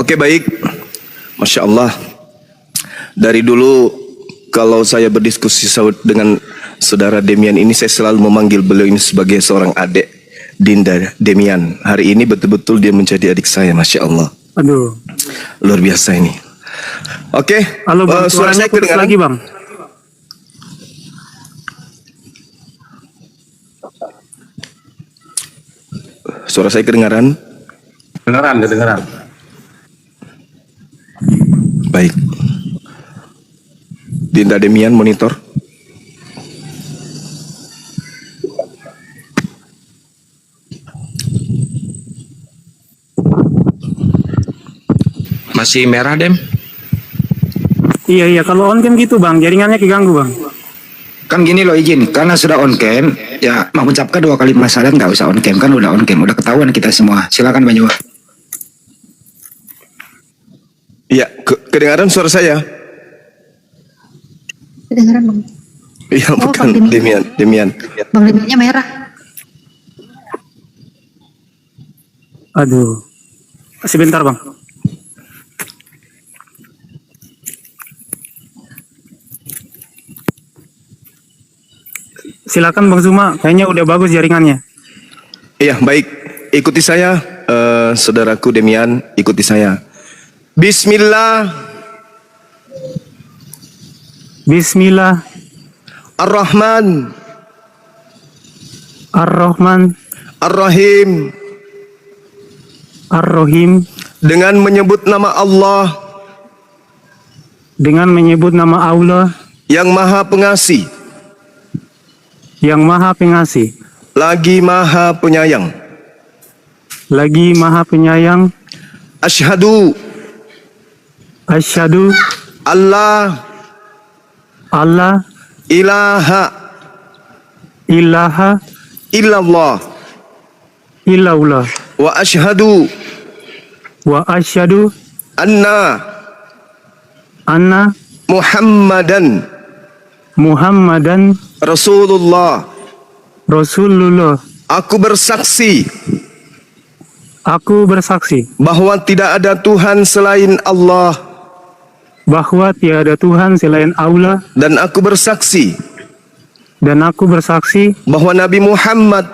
Oke, baik. Masya Allah. Dari dulu kalau saya berdiskusi dengan saudara Demian ini, saya selalu memanggil beliau ini sebagai seorang adik, Dinda Demian. Hari ini betul-betul dia menjadi adik saya, Masya Allah. Aduh. Luar biasa ini. Oke, Halo Bang, suara saya putus kedengaran lagi Bang. Suara saya kedengaran? Kedengaran. Baik. Dinda Demian monitor. Masih merah, Dem? Iya, kalau on cam gitu Bang, jaringannya keganggu Bang. Kan gini loh, izin, karena sudah on cam, ya mengucapkan 2 kali masalah nggak usah on cam, kan udah on cam, udah ketahuan kita semua. Silakan Bang Jawa. Iya, kedengaran suara saya? Kedengaran Bang. Iya, Oh, bukan Bang Demian. Bang Demiannya merah. Aduh. Sebentar Bang. Silakan Bang Zuma, kayaknya udah bagus jaringannya. Iya, baik. Ikuti saya, saudaraku Demian, ikuti saya. Bismillah. Bismillah Ar-Rahman. Ar-Rahman Ar-Rahim. Ar-Rahim. Dengan menyebut nama Allah Dengan menyebut nama Allah yang Maha Pengasih, yang Maha Pengasih, lagi Maha Penyayang. lagi Maha Penyayang. Asyhadu Asyhadu Allah alla ilaha ilaha illallah illallah wa asyhadu wa asyhadu anna anna Muhammadan Muhammadan Rasulullah. Rasulullah. Aku bersaksi Aku bersaksi bahwa tidak ada Tuhan selain Allah, bahwa tiada Tuhan selain Allah, dan aku bersaksi dan aku bersaksi bahwa Nabi Muhammad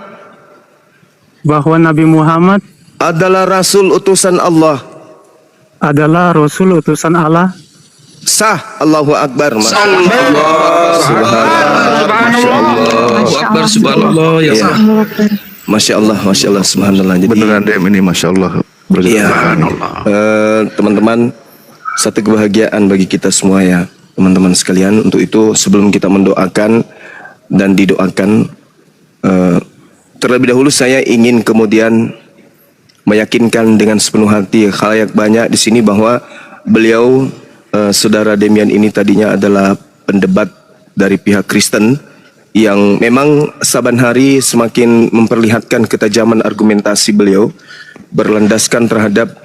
bahwa Nabi Muhammad adalah Rasul utusan Allah. adalah Rasul utusan Allah. Sah. Allahu Akbar. Subhanallah. Ya Iya. Masya Allah, subhanallah. Jadi Beneran Dem ini, Masya Allah. iya, teman-teman, satu kebahagiaan bagi kita semua ya, teman-teman sekalian. Untuk itu sebelum kita mendoakan dan didoakan, terlebih dahulu saya ingin kemudian meyakinkan dengan sepenuh hati khalayak banyak di sini bahwa beliau, saudara Demian ini tadinya adalah pendebat dari pihak Kristen yang memang saban hari semakin memperlihatkan ketajaman argumentasi beliau berlandaskan terhadap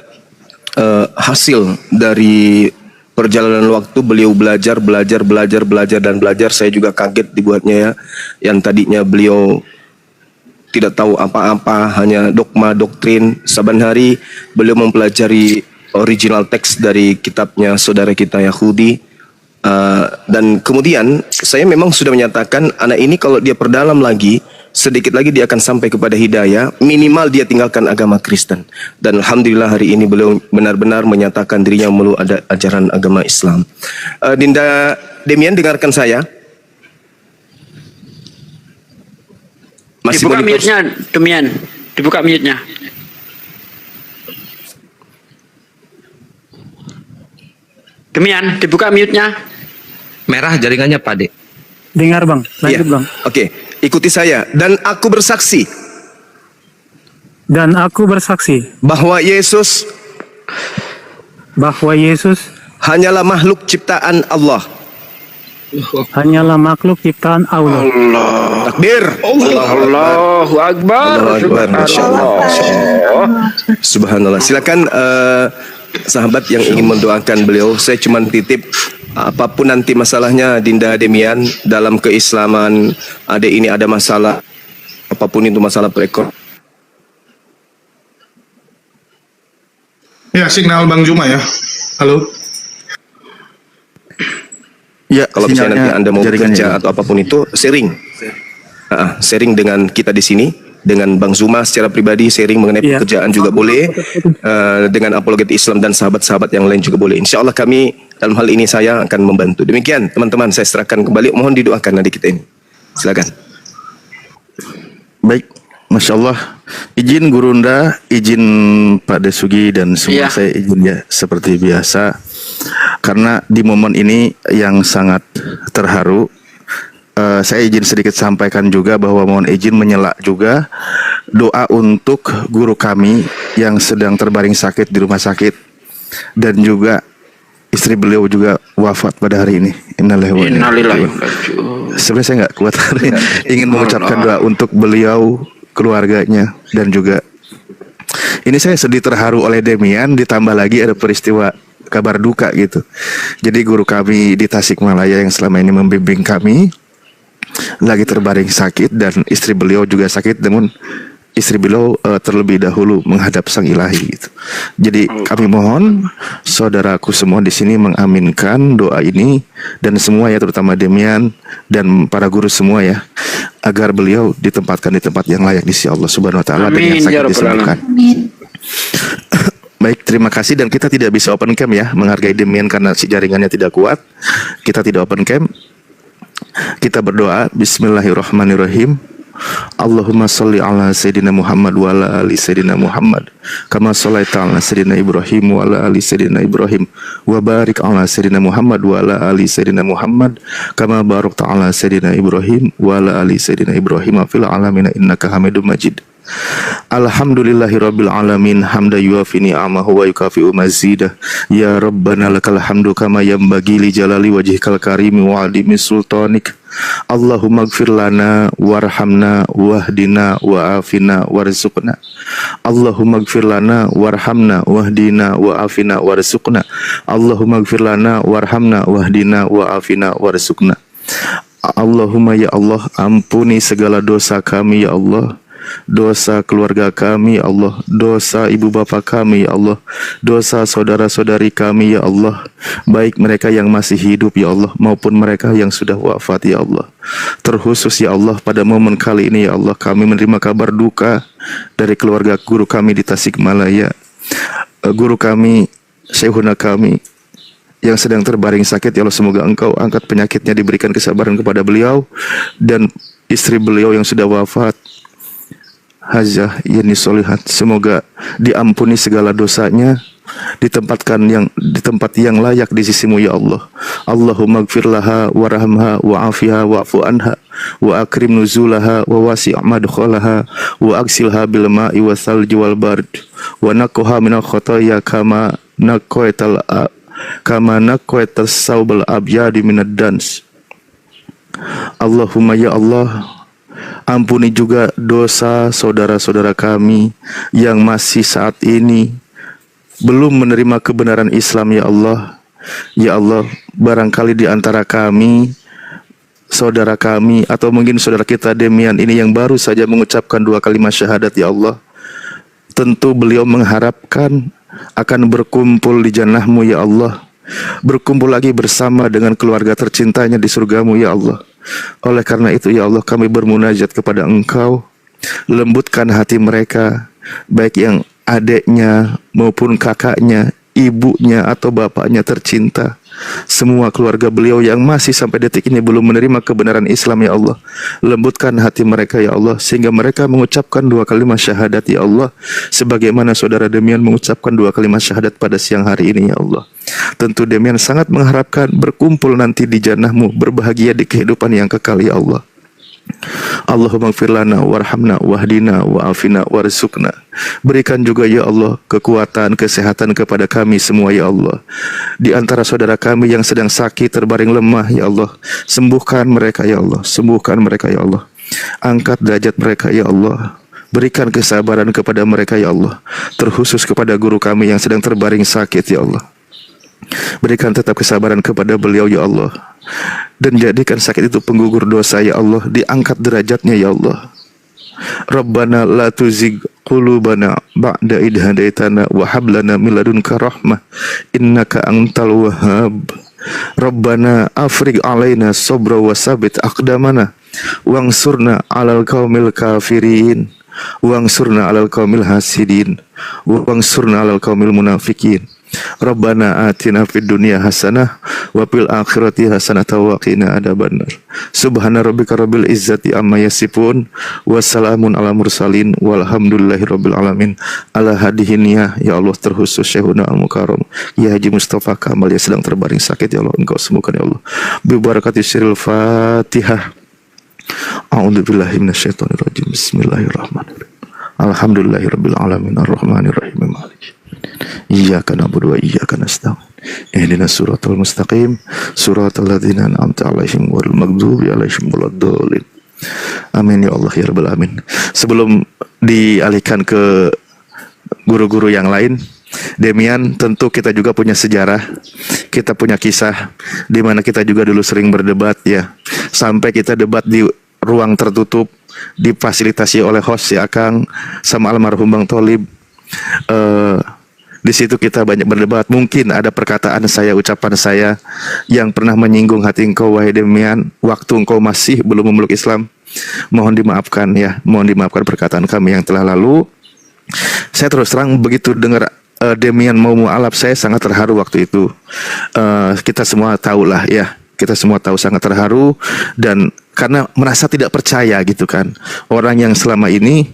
hasil dari perjalanan waktu beliau belajar. Saya juga kaget dibuatnya ya, yang tadinya beliau tidak tahu apa-apa, hanya dogma, doktrin. Saban hari beliau mempelajari original teks dari kitabnya saudara kita Yahudi. Dan kemudian saya memang sudah menyatakan anak ini kalau dia perdalam lagi, sedikit lagi dia akan sampai kepada hidayah, minimal dia tinggalkan agama Kristen. Dan alhamdulillah hari ini beliau benar-benar menyatakan dirinya melulu ada ajaran agama Islam. Dinda Demian, dengarkan saya. Masih dibuka mute-nya, Demian. Dibuka mute-nya. Demian, dibuka mute-nya. merah jaringannya, Pak De. Dengar Bang, lanjut Iya. Bang. Oke, ikuti saya. Dan aku bersaksi Dan aku bersaksi bahwa Yesus hanyalah makhluk ciptaan Allah. hanyalah makhluk ciptaan Allah. Takbir. Allahu Akbar. Allahu Akbar. Masya Allah. Subhanallah. Silakan sahabat yang ingin mendoakan beliau. Saya cuma titip, apapun nanti masalahnya Dinda Demian dalam keislaman, adik ini ada masalah, apapun itu masalah perekonomian, Ya, signal Bang Juma ya. Halo. Ya, Kalau misalnya nanti Anda mau jaringannya. bekerja atau apapun itu, sharing dengan kita di sini, dengan Bang Zuma secara pribadi, sharing mengenai Iya. pekerjaan juga boleh, dengan apologet Islam dan sahabat-sahabat yang lain juga boleh. Insya Allah kami dalam hal ini saya akan membantu. Demikian teman-teman, saya serahkan kembali. Mohon didoakan adik kita ini. Silakan. Baik, Masya Allah. Izin Gurunda, izin Pak Desugi dan semua Iya. saya izin ya seperti biasa. Karena di momen ini yang sangat terharu, saya izin sedikit sampaikan juga bahwa mohon izin menyela juga doa untuk guru kami yang sedang terbaring sakit di rumah sakit dan juga istri beliau juga wafat pada hari ini. Innalillahi wa inna ilaihi raji'un. Sebenarnya saya nggak kuat ingin mengucapkan doa untuk beliau, keluarganya dan juga ini saya sedih terharu oleh Demian, ditambah lagi ada peristiwa kabar duka gitu. Jadi guru kami di Tasikmalaya yang selama ini membimbing kami lagi terbaring sakit dan istri beliau juga sakit, namun istri beliau terlebih dahulu menghadap Sang Ilahi gitu. Jadi kami mohon saudaraku semua di sini mengaminkan doa ini dan semua ya, terutama Demian dan para guru semua ya, agar beliau ditempatkan di tempat yang layak di sisi Allah Subhanahu wa taala dan yang Amin, sakit ya Rabbal disembuhkan. Amin. Baik, terima kasih dan kita tidak bisa open cam ya, menghargai Demian karena si jaringannya tidak kuat. Kita tidak open cam. Kita berdoa. Bismillahirrahmanirrahim. Allahumma sholli ala Sayyidina Muhammad wa ala ali Sayyidina Muhammad kama shallaita ala Sayyidina Ibrahim wa ala ali Sayyidina Ibrahim wa barik ala Sayyidina Muhammad wa ala ali Sayyidina Muhammad kama barakta ala Sayyidina Ibrahim wa ala ali Sayyidina Ibrahim fil alamin innaka Hamidum Majid. Alhamdulillahirabbil alamin hamda yuafi ni'amahu wa yukafi'u mazidah. Ya Rabbana lakal hamdu kama yanbaghi li jalali wajhikal karimi wa 'azimi sultanik. Allahumma ighfir lana warhamna wahdina wa'afina warzuqna. Allahumma ighfir lana warhamna wahdina wa'afina warzuqna. Allahumma ighfir lana warhamna wahdina wa'afina warzuqna. Allahumma ya Allah, ampuni segala dosa kami ya Allah, dosa keluarga kami ya Allah, dosa ibu bapa kami ya Allah, dosa saudara-saudari kami ya Allah, baik mereka yang masih hidup ya Allah maupun mereka yang sudah wafat ya Allah. Terkhusus ya Allah pada momen kali ini ya Allah, kami menerima kabar duka dari keluarga guru kami di Tasikmalaya, guru kami, syekhuna kami yang sedang terbaring sakit ya Allah. Semoga Engkau angkat penyakitnya, diberikan kesabaran kepada beliau dan istri beliau yang sudah wafat, Hajah Yani Solihat, semoga diampuni segala dosanya, ditempatkan di tempat yang layak di sisimu ya Allah. Allahumma ighfir laha warhamha wa'afiha wa'fu anha wa akrim nuzulaha wa wasi' madkhalaha wa aksilha bil ma'i wa thalji wal bard wa naqoha minal khotoya kama naqoetas saubal abyadi minad dans. Allahumma ya Allah, ampuni juga dosa saudara-saudara kami yang masih saat ini belum menerima kebenaran Islam ya Allah. Ya Allah, barangkali di antara kami, saudara kami atau mungkin saudara kita Demian ini yang baru saja mengucapkan 2 kalimat syahadat ya Allah, tentu beliau mengharapkan akan berkumpul di jannah-Mu ya Allah, berkumpul lagi bersama dengan keluarga tercintanya di surga-Mu ya Allah. Oleh karena itu ya Allah, kami bermunajat kepada Engkau, lembutkan hati mereka, baik yang adiknya maupun kakaknya, ibunya atau bapaknya tercinta, semua keluarga beliau yang masih sampai detik ini belum menerima kebenaran Islam ya Allah. Lembutkan hati mereka ya Allah, sehingga mereka mengucapkan 2 kalimat syahadat ya Allah, sebagaimana saudara Demian mengucapkan 2 kalimat syahadat pada siang hari ini ya Allah. Tentu Demian sangat mengharapkan berkumpul nanti di jannah-Mu, berbahagia di kehidupan yang kekal ya Allah. Allahumma ighfir lana warhamna wahdina wa'afina warzuqna. Berikan juga ya Allah kekuatan, kesehatan kepada kami semua ya Allah. Di antara saudara kami yang sedang sakit, terbaring lemah ya Allah, sembuhkan mereka ya Allah, sembuhkan mereka ya Allah. Angkat derajat mereka ya Allah. Berikan kesabaran kepada mereka ya Allah. Terkhusus kepada guru kami yang sedang terbaring sakit ya Allah. Berikan tetap kesabaran kepada beliau ya Allah, dan jadikan sakit itu penggugur dosa ya Allah. Diangkat derajatnya ya Allah. Rabbana la tuzigh qulubana ba'da idh hadaitana wa hab lana min ladunka rahmah innaka antal wahhab. Rabbana afrigh alaina sabra wa sabit aqdamana wangsurna 'alal qaumil kafirin wangsurna 'alal qaumil hasidin wangsurna 'alal qaumil munafikin. Rabbana atina fid dunya hasanah wa fil akhirati hasanah wa qina adzabannar. Subhana rabbika rabbil izzati amma yasifun wa salamun ala mursalin walhamdulillahi rabbil alamin. Ala hadihinnya ya Allah, terkhusus Syekhuna Al Mukarram ya Haji Mustafa Kamal yang sedang terbaring sakit, ya Allah Engkau sembuhkan ya Allah. Bi barakati siril Fatihah. A'udzubillahi minasyaitonir rajim. Bismillahirrahmanirrahim. Alhamdulillahirabbil alamin arrahmanir rahim maliki iyyaka na'budu wa iyyaka nasta'in ihdinas siratal mustaqim siratal ladzina an'amta 'alaihim ghairil maghdubi 'alaihim waladdallin. Amin ya Allah ya rabbal alamin. Sebelum dialihkan ke guru-guru yang lain, Demian, tentu kita juga punya sejarah, kita punya kisah di mana kita juga dulu sering berdebat ya, sampai kita debat di ruang tertutup difasilitasi oleh host ya Akang sama almarhum Bang Tholib. Di situ kita banyak berdebat. Mungkin ada perkataan saya, ucapan saya yang pernah menyinggung hati engkau wahai Demian, waktu engkau masih belum memeluk Islam. Mohon dimaafkan ya, mohon dimaafkan perkataan kami yang telah lalu. Saya terus terang begitu dengar Demian mau mu'alaf, saya sangat terharu waktu itu. Kita semua tahu lah ya, kita semua tahu sangat terharu dan karena merasa tidak percaya gitu kan, orang yang selama ini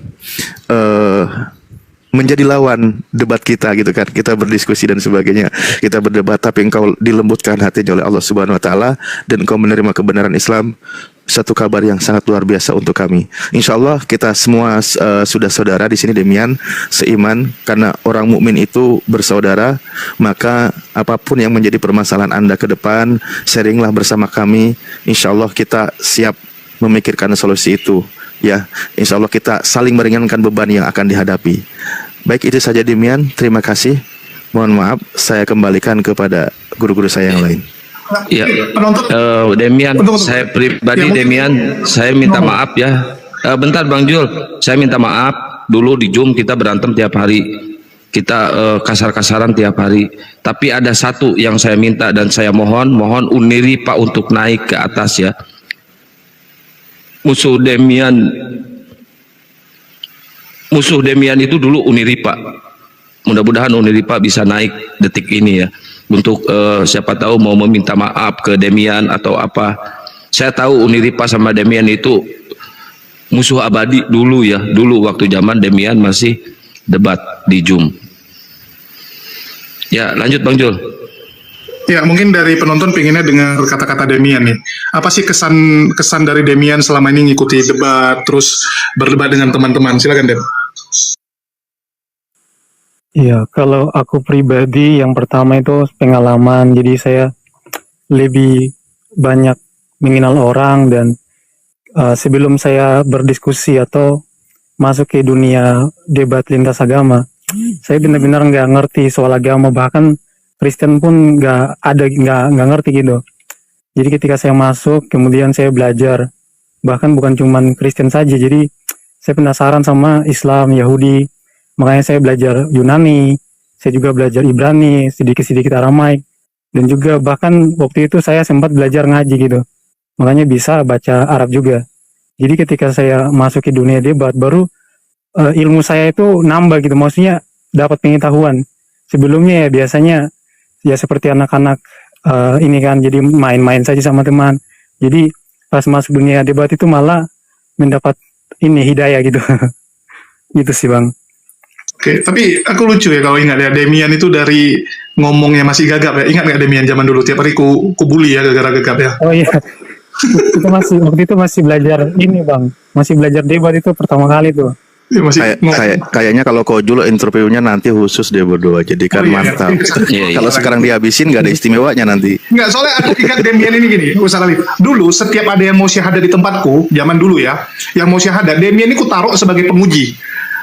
menjadi lawan debat kita gitu kan, kita berdiskusi dan sebagainya, kita berdebat, tapi engkau dilembutkan hatinya oleh Allah Subhanahu Wa Taala dan engkau menerima kebenaran Islam. Satu kabar yang sangat luar biasa untuk kami. Insya Allah kita semua sudah saudara di sini Demian, seiman, karena orang mukmin itu bersaudara. Maka apapun yang menjadi permasalahan Anda ke depan, sharinglah bersama kami. Insya Allah kita siap memikirkan solusi itu. Ya, insya Allah kita saling meringankan beban yang akan dihadapi. Baik, itu saja Demian. Terima kasih. Mohon maaf, saya kembalikan kepada guru-guru saya yang lain. Ya, Penonton, Demian, Tunggu. saya pribadi Ya, Demian, saya minta maaf ya. Bentar Bang Jul, saya minta maaf. Dulu di Zoom kita berantem tiap hari, kita kasar-kasaran tiap hari. Tapi ada satu yang saya minta dan saya mohon Uniri Pak untuk naik ke atas ya. Musuh Demian itu dulu Uniripa. Mudah-mudahan Uniripa bisa naik detik ini ya, untuk siapa tahu mau meminta maaf ke Demian atau apa. Saya tahu Uniripa sama Demian itu musuh abadi dulu ya, dulu waktu zaman Demian masih debat di Zoom. Ya, lanjut Bang Jul. ya mungkin dari penonton pengennya dengar kata-kata Demian nih. Apa sih kesan dari Demian selama ini ngikuti debat, terus berdebat dengan teman-teman? Silakan Dem. Iya, kalau aku pribadi yang pertama itu pengalaman, jadi saya lebih banyak mengenal orang dan sebelum saya berdiskusi atau masuk ke dunia debat lintas agama, saya benar-benar nggak ngerti soal agama, bahkan Kristen pun nggak ngerti gitu. Jadi ketika saya masuk, kemudian saya belajar, bahkan bukan cuman Kristen saja, jadi saya penasaran sama Islam, Yahudi. Makanya saya belajar Yunani, saya juga belajar Ibrani, sedikit-sedikit Aramaik, dan juga bahkan waktu itu saya sempat belajar ngaji gitu. Makanya bisa baca Arab juga. Jadi ketika saya masuk ke dunia debat, baru ilmu saya itu nambah gitu, maksudnya dapat pengetahuan. Sebelumnya ya biasanya ya seperti anak-anak ini kan, jadi main-main saja sama teman. Jadi pas masuk dunia debat itu malah mendapat ini hidayah gitu. Gitu sih Bang. Oke, tapi aku lucu ya kalau ingat ya, Demian itu dari ngomongnya masih gagap ya. Ingat nggak Demian zaman dulu tiap hari ku bully ya gara-gara gagap ya. Oh iya, waktu itu masih belajar ini Bang, masih belajar debat itu pertama kali tuh. Ya, masih Kayaknya kalau Kojul interviewnya nanti khusus dia berdua, jadi kan mantap. Iya, iya. Kalau sekarang dihabisin nggak ada istimewanya nanti. Enggak, soalnya aku ingat Demian ini gini, Ustaz Alif. Dulu setiap ada yang mau syahadat di tempatku, zaman dulu ya, yang mau syahadat, Demian ini ku taruh sebagai penguji.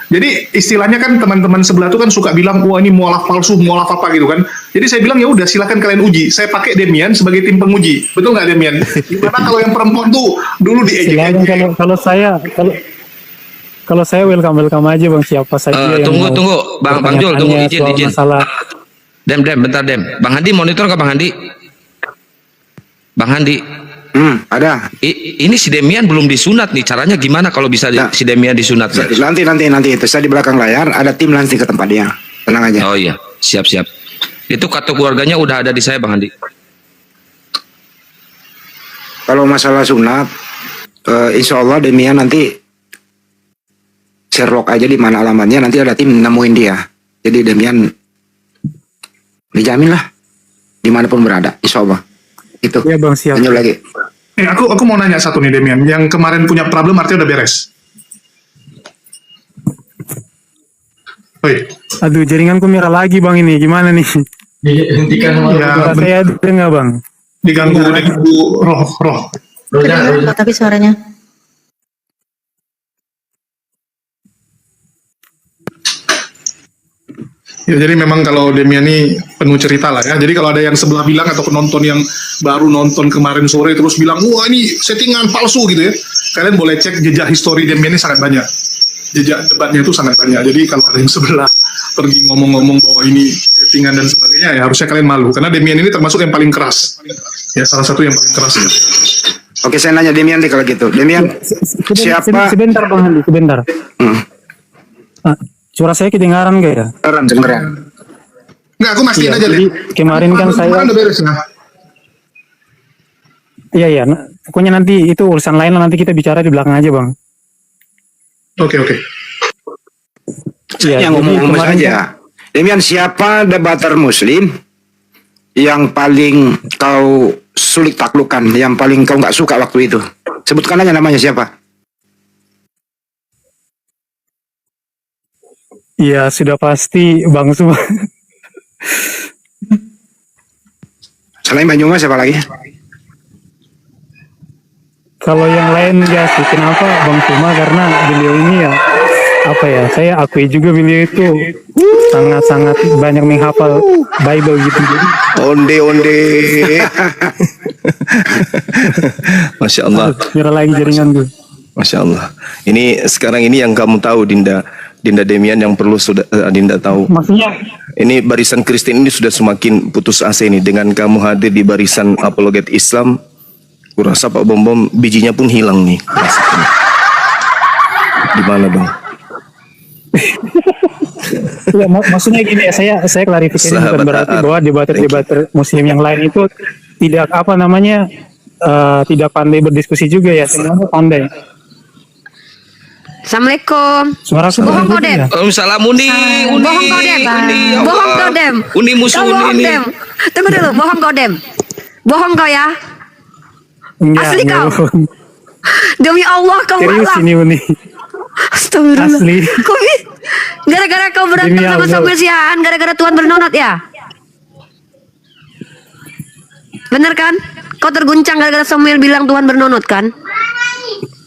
Jadi istilahnya kan teman-teman sebelah itu kan suka bilang, wah ini mualaf palsu, mualaf apa gitu kan. Jadi saya bilang ya udah silakan kalian uji. Saya pakai Demian sebagai tim penguji. Betul nggak Demian? Gimana kalau yang perempuan tuh dulu diejek? Kalau Kalau saya welcome aja bang, siapa saja yang mau Tunggu, Bang Jul, tunggu bertanya izin, soal izin. masalah. Bentar, Dem. Bang Handi monitor nggak Bang Handi? Bang Handi, Ada. ini si Demian belum disunat nih. Caranya gimana kalau bisa Nah. si Demian disunat? Guys? Nanti itu saya di belakang layar ada tim nanti ke tempat dia. Tenang aja. Oh iya, siap. Itu kartu keluarganya udah ada di saya Bang Handi. Kalau masalah sunat, insya Allah Demian nanti Sherlock aja di mana alamatnya, nanti ada tim nemuin dia. Jadi Demian dijamin lah dimanapun berada, insya Allah. Itu. Iya bang, siap. Lanjut lagi. Aku mau nanya satu nih Demian, yang kemarin punya problem artinya udah beres. Oi, Aduh, jaringanku merah lagi bang, ini gimana nih? ya, Suara saya dengar bang. diganggu roh. Kedengeran kok tapi suaranya. Ya, jadi memang kalau Demian ini penuh cerita lah ya. Jadi kalau ada yang sebelah bilang atau penonton yang baru nonton kemarin sore terus bilang, wah ini settingan palsu gitu ya. Kalian boleh cek jejak histori Demian ini sangat banyak. Jejak debatnya itu sangat banyak. Jadi kalau ada yang sebelah pergi ngomong-ngomong bahwa ini settingan dan sebagainya, ya harusnya kalian malu. Karena Demian ini termasuk yang paling keras. Ya salah satu yang paling keras. Ya. Oke, saya nanya Demian deh kalau gitu. Demian, siapa? Sebentar bang Handi, sebentar. Suara saya kedengaran gak ya? Dengeran. Enggak, aku mastiin aja Jadi deh. kemarin kan saya, Kemarin udah beres nah. iya, pokoknya nanti itu urusan lain lah, nanti kita bicara di belakang aja bang. Oke. Iya, Yang jadi ngomong-ngomong kemarin saja. kan- Demian, siapa debater Muslim yang paling kau sulit taklukkan, yang paling kau nggak suka waktu itu? Sebutkan aja namanya siapa. Iya, sudah pasti bang Suma. Selain Banyumas siapa lagi? Kalau yang lain ya sih, kenapa bang Suma? Karena beliau ini ya, apa ya, saya akui juga beliau itu sangat-sangat banyak menghafal Bible gitu. Jadi Onde. Masya Allah. kira lagi jaringan tuh. Masya Allah. Ini sekarang ini yang kamu tahu Dinda Demian, yang perlu sudah Dinda tahu. Maksudnya Ini barisan Kristen ini sudah semakin putus asa ini dengan kamu hadir di barisan apologet Islam. Kurasa Pak Bom bijinya pun hilang nih. Rasakan. Di mana bang? ya, maksudnya gini ya, saya klarifikasi bukan Sahabat berarti taat. bahwa debater Muslim yang lain itu tidak apa namanya tidak pandai berdiskusi juga ya, semuanya pandai. Assalamualaikum. Suara aku Bohong kau, begitu Dem. ya? Waalaikumsalam Uni. Bohong kau, Dem. ya Bohong Allah. kau, Dem. Uni musuh Kau Uni bohong, ini. Dem. Tunggu dulu, bohong kau, Dem. Bohong kau ya. Enggak, Asli enggak kau? bohong. Demi Allah kau Serius malah. ini Uni. Astagfirullah. Asli. Gara-gara kau berantem Demi sama Allah. Samuel Sihaan, gara-gara Tuhan bernonot ya? Bener kan? Kau terguncang gara-gara Samuel bilang Tuhan bernonot kan?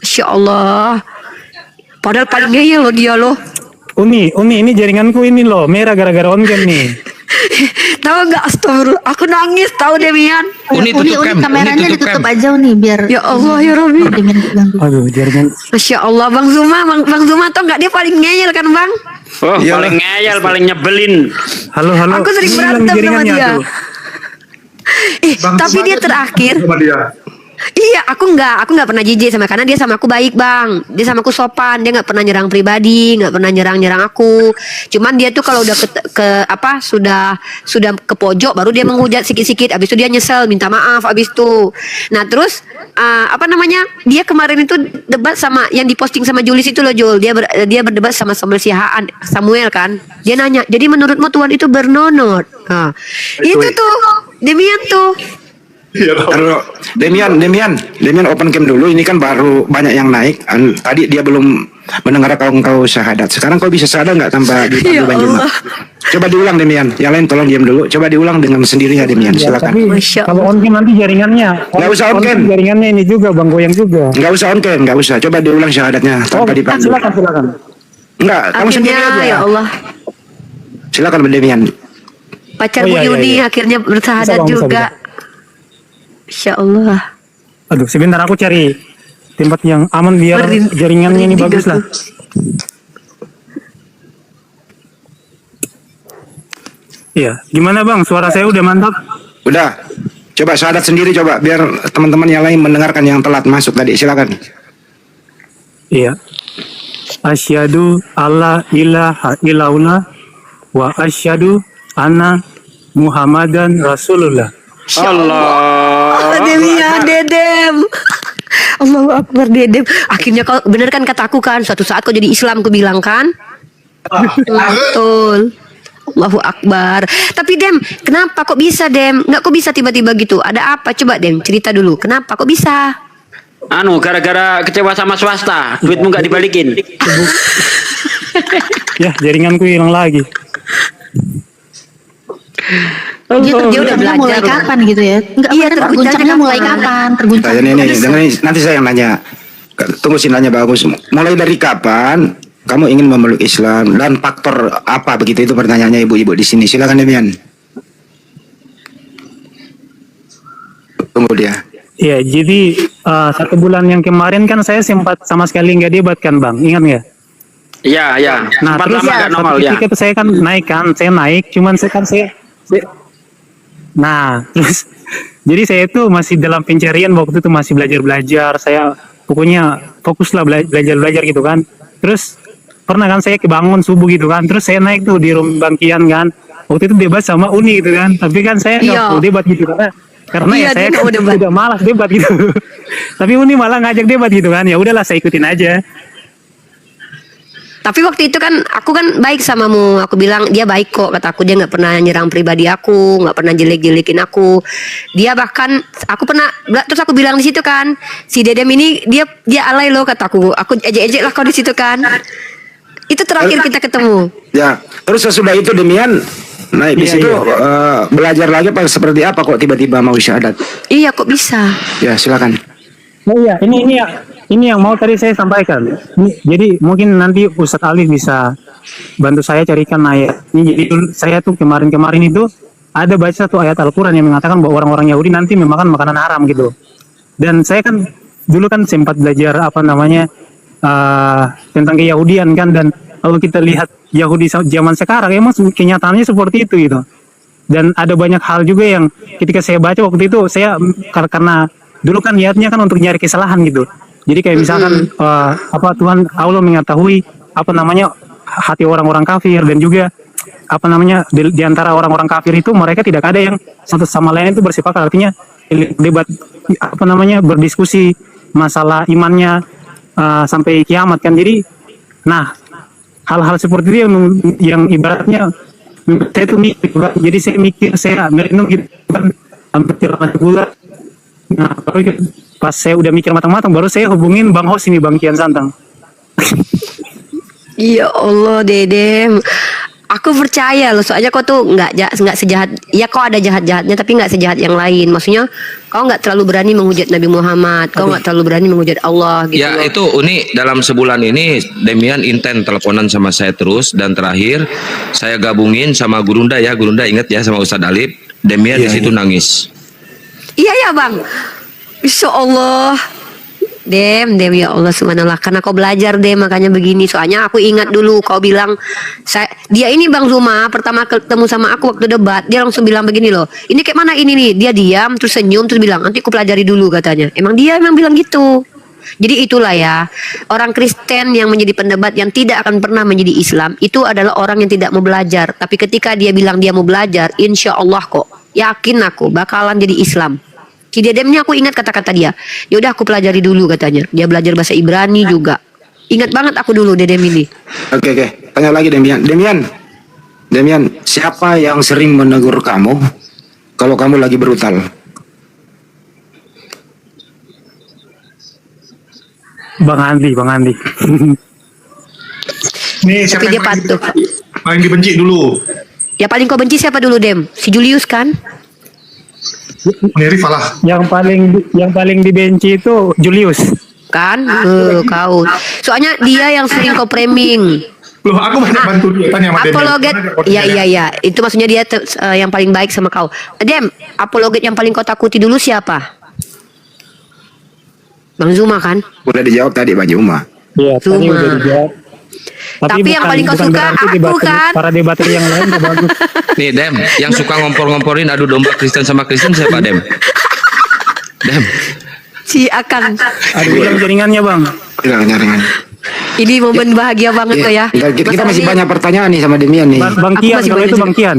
Masya Allah. Padahal paling ngeyel loh dia loh. Uni, ini jaringanku ini loh, merah gara-gara on cam nih. Tahu nggak? Astagfirullah. Aku nangis tahu Demian. Uni tutup cam. kameranya Uni ditutup cam. aja nih biar. Ya Allah ya Rabbi. Aduh, jaringan. Masya Allah Bang Zuma tau nggak dia paling ngeyel kan Bang? Oh, Iyalah. paling ngeyel, paling nyebelin. Halo. Aku sering Ini berantem hilang sama jaringannya, dia. aduh. Tapi dia terakhir. Sama dia. Iya, aku nggak pernah jijik sama, karena dia sama aku baik Bang, dia sama aku sopan, dia nggak pernah nyerang pribadi, nggak pernah nyerang aku. Cuman dia tuh kalau udah sudah ke pojok, baru dia menghujat sikit-sikit, abis itu dia nyesel, minta maaf, abis itu. Nah terus dia kemarin itu debat sama yang diposting sama Julis itu loh Jul, dia berdebat sama Samuel kan, dia nanya, jadi menurutmu Tuhan itu bernonot? Nah, itu tuh Demian tuh. Iya, tahu. Taruh. Demian open cam dulu. Ini kan baru banyak yang naik. Tadi dia belum mendengar kau syahadat. Sekarang kau bisa syahadat nggak tanpa dipanggil Ya Banjuma? Allah. Coba diulang Demian. Yang lain tolong diam dulu. Coba diulang dengan sendirinya Demian. Ya, Silakan. tapi Masya kalau on cam nanti jaringannya. Nggak usah on cam. Jaringannya ini juga Bang, goyang juga. Nggak usah on cam, nggak usah. Coba diulang syahadatnya tanpa dipanggil. silakan. Nggak, kamu sendiri Akhirnya aja. ya Allah, Silakan Demian. pacar Oh, Bu iya, Yuni iya. akhirnya bersahadat Bisa, Bang, bisa, juga. Insya Allah. Aduh, sebentar aku cari tempat yang aman biar Merinding jaringannya ini aku. bagus lah. Iya, gimana Bang? Suara saya udah mantap? Udah. Coba syahadat sendiri coba biar teman-teman yang lain mendengarkan yang telat masuk tadi. Silakan. Iya. Asyhadu alla ilaha illallah wa asyhadu anna Muhammadan Rasulullah. Allah Demian Dedem. Allahu Akbar Dedem. Akhirnya kau bener kan kataku kan, suatu saat kau jadi Islam, ku bilang kan? Betul. Allahu Akbar. Tapi Dem, kenapa kok bisa Dem? Nggak kok bisa tiba-tiba gitu? Ada apa? Coba Dem cerita dulu. Kenapa kok bisa? Gara-gara kecewa sama swasta, duitmu nggak dibalikin. Ya, jaringanku hilang lagi. Dia udah belajar mulai kapan gitu ya? Enggak, Iya, terguncangnya mulai kapan? Terguncang. Saya ini dengerin, nanti saya yang nanya. Tunggu sih nanya bagus. Mulai dari kapan kamu ingin memeluk Islam dan faktor apa begitu itu pertanyaannya ibu-ibu di sini. Silakan Demian. Tunggu dia. Iya, jadi 1 bulan yang kemarin kan saya sempat sama sekali nggak debat kan Bang, ingat nggak? Iya, iya. Nah Sempat terus lama nggak normal ya. ketika itu saya kan naik kan, saya naik, cuman nah terus jadi saya itu masih dalam pencarian waktu itu, masih belajar, saya pokoknya fokuslah belajar gitu kan. Terus pernah kan saya kebangun subuh gitu kan, terus saya naik tuh di room bangkian kan, waktu itu debat sama Uni gitu kan, tapi kan saya nggak Iya. mau debat gitu karena Iya, ya saya dia nggak kan mau debat. udah malas debat gitu. Tapi Uni malah ngajak debat gitu kan, ya udahlah saya ikutin aja. Tapi waktu itu kan aku kan baik samamu. Aku bilang dia baik kok, kataku. Dia nggak pernah nyerang pribadi aku, nggak pernah jelek-jelekin aku. Dia bahkan aku pernah, terus aku bilang di situ kan, si Dedem ini dia alay loh, kataku. Aku ejek-ejek lah kau di situ kan. Itu terakhir kita ketemu. Ya, terus sesudah itu Demian naik di Iya, situ iya. belajar lagi apa seperti apa kok tiba-tiba mau syahadat? Iya kok bisa? Ya, silakan. Oh iya, ini yang mau tadi saya sampaikan. Jadi mungkin nanti Ustadz Alif bisa bantu saya carikan ayat. Ini jadi saya tuh kemarin itu ada baca satu ayat Al-Quran yang mengatakan bahwa orang-orang Yahudi nanti memakan makanan haram gitu. Dan saya kan dulu kan sempat belajar tentang keyahudian kan, dan kalau kita lihat Yahudi zaman sekarang emang kenyataannya seperti itu gitu. Dan ada banyak hal juga yang ketika saya baca waktu itu saya karena dulu kan niatnya kan untuk nyari kesalahan gitu. Jadi kayak misalkan Tuhan Allah mengetahui hati orang-orang kafir, dan juga di antara orang-orang kafir itu mereka tidak ada yang satu sama lain itu bersepakat, artinya debat berdiskusi masalah imannya sampai kiamat kan. Jadi nah hal-hal seperti itu yang ibaratnya saya tuh mikir, jadi saya mikir, saya merenung gitu kan hampir 3 bulan. Nah, pas saya udah mikir matang-matang, baru saya hubungin Bang Hos ini, Bang Kian Santang. Ya Allah Dedem, aku percaya loh, soalnya kau tuh nggak sejahat, ya kau ada jahat-jahatnya tapi nggak sejahat yang lain. Maksudnya kau nggak terlalu berani menghujat Nabi Muhammad, kau nggak terlalu berani menghujat Allah gitu Ya loh. itu Uni, dalam sebulan ini Demian intent teleponan sama saya terus, dan terakhir saya gabungin sama Gurunda ya, Gurunda inget ya sama Ustadz Alif. Demian di situ nangis. Iya ya Bang, Insya Allah. Dem ya Allah subhanallah, karena kau belajar Dem makanya begini. Soalnya aku ingat dulu kau bilang dia ini Bang Zuma pertama ketemu sama aku waktu debat, dia langsung bilang begini loh, ini kayak mana ini nih. Dia diam terus senyum terus bilang nanti aku pelajari dulu katanya. Emang dia bilang gitu. Jadi itulah ya, orang Kristen yang menjadi pendebat yang tidak akan pernah menjadi Islam itu adalah orang yang tidak mau belajar. Tapi ketika dia bilang dia mau belajar, insya Allah kok yakin aku bakalan jadi Islam. Si Dedem ini aku ingat kata-kata dia. Ya udah aku pelajari dulu katanya. Dia belajar bahasa Ibrani juga. Ingat banget aku dulu Dedem ini. Oke. Tanya lagi Demian. Demian, siapa yang sering menegur kamu kalau kamu lagi brutal? Bang Andi. Nih, siapa Tapi dia yang patuh. paling dibenci dulu? Ya paling kau benci siapa dulu Dem? Si Julius kan? Rifah lah. Yang paling dibenci itu Julius. Kan? Kau. Soalnya dia yang sering kau framing. Loh, aku banyak bantu dia. Tanya sama Demian. Apologet. Iya. Itu maksudnya dia yang paling baik sama kau. Dem, apologet yang paling kau takuti dulu siapa? Bang Zuma kan? Udah dijawab tadi Pak Juma. Iya, tadi Zuma. udah dijawab. Tapi yang paling kau bukan suka berarti aku debater- kan. Para debater yang lain gak bagus. Nih Dem, yang suka ngompor-ngomporin adu domba Kristen sama Kristen siapa Dem? Dem. Si akan. Ada bilang jaringannya bang. Ya, nyaringan. Ini momen bahagia banget tuh ya. Kita masih Masalahnya- banyak pertanyaan nih sama Demian nih. Bang Aku Kian, masih kalau banyak itu juga. Bang Kian.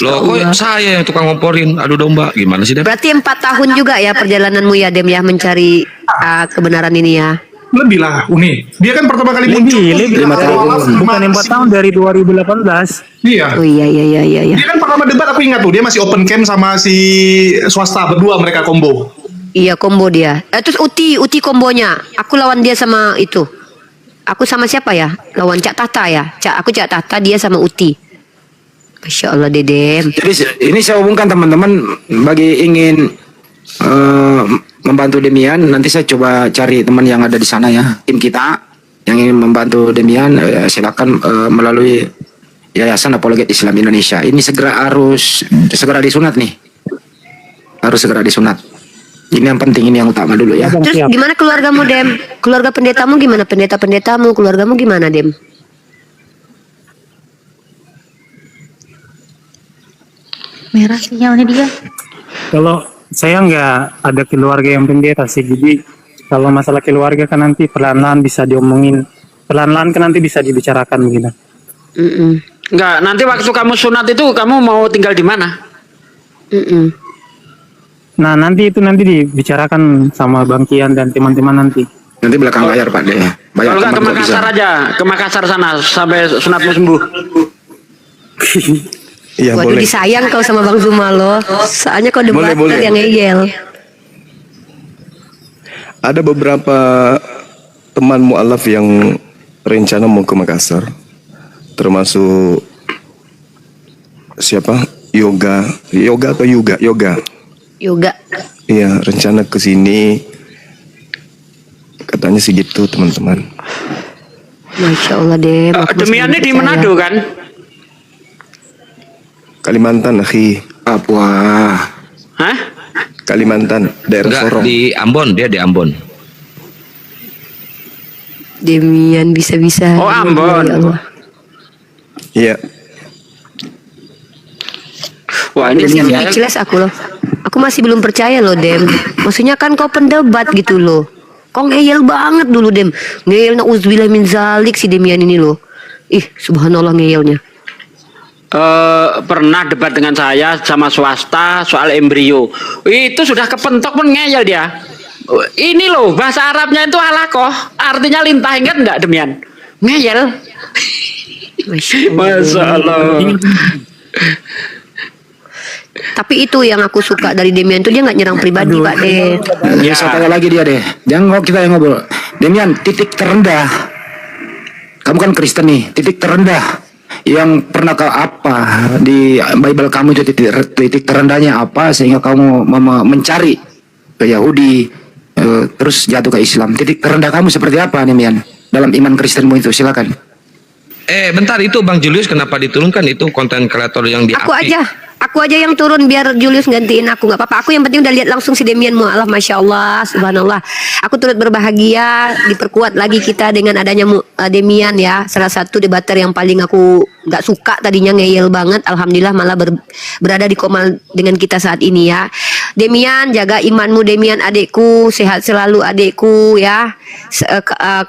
Loh, kok saya yang tukang ngomporin adu domba? Gimana sih Dem? Berarti 4 tahun juga ya perjalananmu ya Dem ya mencari kebenaran ini ya. Lebih lah, Uni. Dia kan pertama kali muncul. Lebih, Dia bukan 4 tahun dari 2018. Iya. Oh iya. Dia kan pertama debat aku ingat tuh, dia masih open camp sama si swasta, berdua mereka combo. Iya combo dia. Terus Uti kombonya. Aku lawan dia sama itu. Aku sama siapa ya? Lawan Cak Tata ya. Aku Cak Tata, dia sama Uti. Masya Allah Dedem. Jadi ini saya hubungkan teman-teman bagi ingin membantu Demian. Nanti saya coba cari teman yang ada di sana ya, tim kita yang ingin membantu Demian. Silakan melalui Yayasan Apologet Islam Indonesia. Ini harus segera disunat nih. Harus segera disunat. Ini yang penting, ini yang utama dulu ya. Terus Siap. gimana keluargamu Dem? Keluarga pendetamu gimana? Pendeta-pendetamu, keluargamu gimana Dem? Merah sinyalnya dia. Kalau saya nggak ada keluarga yang pendeta sih, jadi kalau masalah keluarga kan nanti pelan-pelan bisa diomongin, pelan-pelan kan nanti bisa dibicarakan gitu. Enggak, nanti waktu kamu sunat itu kamu mau tinggal di mana? Nah nanti dibicarakan sama Bang Kian dan teman-teman nanti. Nanti belakang layar Pak deh. Banyak Kalau enggak ke teman kok bisa. Makassar aja, ke Makassar sana sampai sunatmu sembuh. Iya Waduh boleh. disayang kau sama Bang Zuma loh. Soalnya kau debater Boleh. yang ngeyel. Ada beberapa teman mualaf yang rencana mau ke Makassar, termasuk siapa? Yoga atau Yoga? Yoga. Iya, rencana ke sini. Katanya sih gitu teman-teman. Masya Allah Dem. aku masih Demiannya belum di percaya. Manado kan? Kalimantan, akhi. Papua. Hah? Kalimantan, daerah Enggak, Sorong. di Ambon, dia di Ambon. Demian bisa-bisa. Oh, Ambon. Ya Allah. Iya. Wah ini Masih sinyal. speechless aku loh. Aku masih belum percaya loh Dem. Maksudnya kan kau pendebat gitu loh. Kau ngeyel banget dulu Dem. Ngeyel na'udzubillah min zalik si Demian ini loh. Ih subhanallah ngeyelnya. Pernah debat dengan saya sama swasta soal embrio. Itu sudah kepentok pun ngeyel dia. Ini loh bahasa Arabnya itu alakoh, artinya lintah, ingat enggak Demian? Ngeyel. Masya Allah. Tapi itu yang aku suka dari Demian tuh dia nggak nyerang pribadi Pak De. Ya, saya tanya lagi dia deh. Jangan kita yang ngobrol. Demian, titik terendah. Kamu kan Kristen nih. Titik terendah yang pernah kau apa di Bible kamu itu titik terendahnya apa sehingga kamu mencari ke Yahudi terus jatuh ke Islam. Titik terendah kamu seperti apa Demian dalam iman Kristenmu itu? Silakan. Bentar, itu Bang Julius kenapa diturunkan? Itu konten kreator yang di Aku aja yang turun biar Julius gantiin aku, nggak apa-apa. Aku yang penting udah lihat langsung si Demian mualaf, masya Allah, subhanallah. Aku turut berbahagia, diperkuat lagi kita dengan adanya Demian ya, salah satu debater yang paling aku nggak suka tadinya, ngeyel banget. Alhamdulillah malah berada di komal dengan kita saat ini ya. Demian, jaga imanmu Demian, adekku, sehat selalu adekku ya.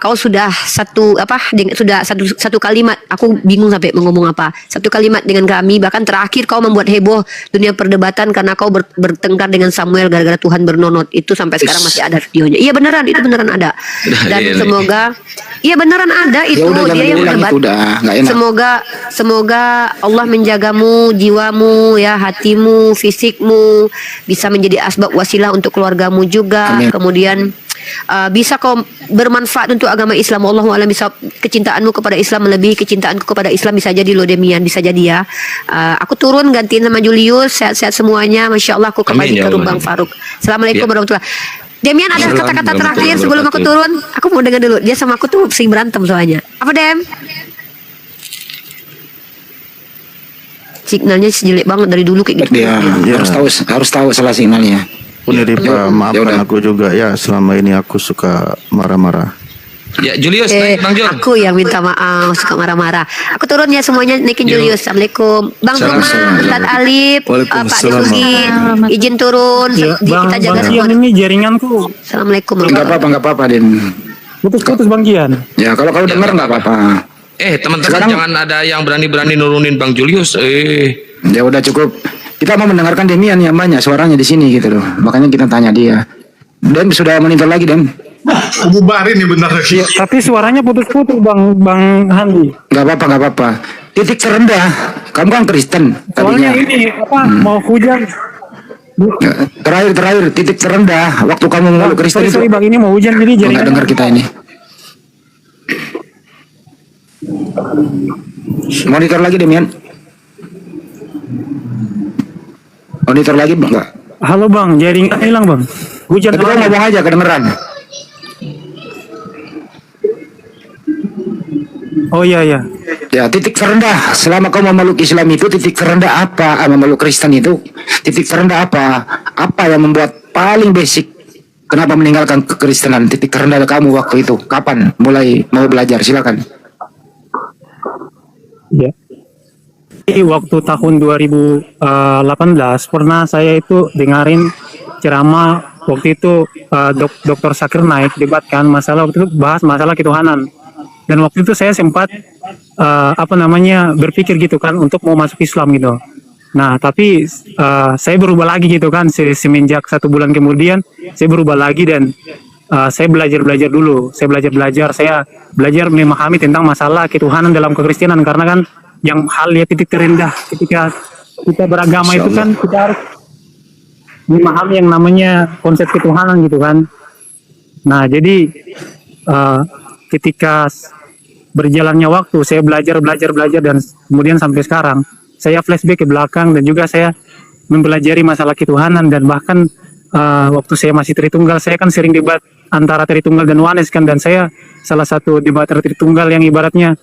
Kau sudah satu kalimat, aku bingung sampai mau ngomong apa. Satu kalimat dengan kami, bahkan terakhir kau membuat heboh dunia perdebatan karena kau bertengkar dengan Samuel gara-gara Tuhan bernonot. Itu sampai sekarang masih ada videonya. Iya beneran, itu beneran ada. Dan semoga iya beneran ada itu. Ya udah, dia yang jangan berdebat. itu udah nggak enak. Semoga Allah menjagamu, jiwamu ya, hatimu, fisikmu bisa menjadi asbab wasilah untuk keluargamu juga. Amin. Kemudian bisa kau bermanfaat untuk agama Islam. Wallahu a'lam, bisa kecintaanmu kepada Islam melebihi kecintaanku kepada Islam, bisa jadi loh Demian, bisa jadi ya. Aku turun gantiin sama Julius, sehat-sehat semuanya, masya Allah. Aku kembali ke rumah Bang Faruk. Assalamualaikum warahmatullahi. Demian ada kata-kata terakhir sebelum aku turun. Aku mau dengar dulu. Dia sama aku tuh sering berantem soalnya. Apa Dem? Signalnya jelek banget dari dulu kayak gitu. Dia harus tahu salah signalnya. Uniripa, maafkan Yaudah. aku juga ya, selama ini aku suka marah-marah. Ya Julius, naik Bang Jul. Aku yang minta maaf, suka marah-marah. Aku turun ya semuanya, naikin Julius. Assalamualaikum. Bang Roma, Ustaz Alif, Pak Waalaikumsalam. Disugi, izin turun. Ya, Kita jaga Bang semua. Gian ini jaringanku Assalamualaikum. Nggak apa-apa, Den. putus-putus Bang Gian. Ya, kalau kau dengar nggak apa-apa. Teman-teman Sekarang- jangan ada yang berani-berani nurunin Bang Julius. Ya udah cukup. Kita mau mendengarkan Demian yang banyak suaranya di sini gitu loh. Makanya kita tanya dia. Den sudah monitor lagi, Den. Bubarin nih bentar lagi. Ya, tapi suaranya putus-putus Bang Handi. Nggak apa-apa. Titik terendah. Kamu kan Kristen Soalnya tadinya. ini mau hujan. Terakhir titik terendah waktu kamu memeluk Kristen itu. Sorry Bang, ini mau hujan jadi Oh, nggak jaringan. dengar kita ini. Monitor lagi Demian. Monitor lagi enggak? Halo Bang, jaringan hilang Bang. Hujan. Tapi kau ngomong aja kedengeran. Oh iya. Ya, titik terendah selama kau memeluk Islam itu titik terendah apa? Memeluk Kristen itu titik terendah apa? Apa yang membuat paling basic? Kenapa meninggalkan kekristenan? Titik terendah kamu waktu itu kapan? Mulai mau belajar? Silakan. Ya. Waktu tahun 2018 pernah saya itu dengerin ceramah waktu itu Dr. Zakir Naik debatkan masalah waktu itu bahas masalah ketuhanan. Dan waktu itu saya sempat berpikir gitu kan untuk mau masuk Islam gitu. Nah tapi saya berubah lagi gitu kan semenjak 1 bulan kemudian saya berubah lagi dan saya belajar dulu. Saya belajar memahami tentang masalah ketuhanan dalam kekristenan karena kan yang halnya titik terendah ketika kita beragama itu kan kita harus memahami yang namanya konsep ketuhanan gitu kan. Nah jadi ketika berjalannya waktu saya belajar dan kemudian sampai sekarang saya flashback ke belakang dan juga saya mempelajari masalah ketuhanan dan bahkan waktu saya masih Tritunggal saya kan sering debat antara Tritunggal dan Oneness kan dan saya salah satu debater Tritunggal yang ibaratnya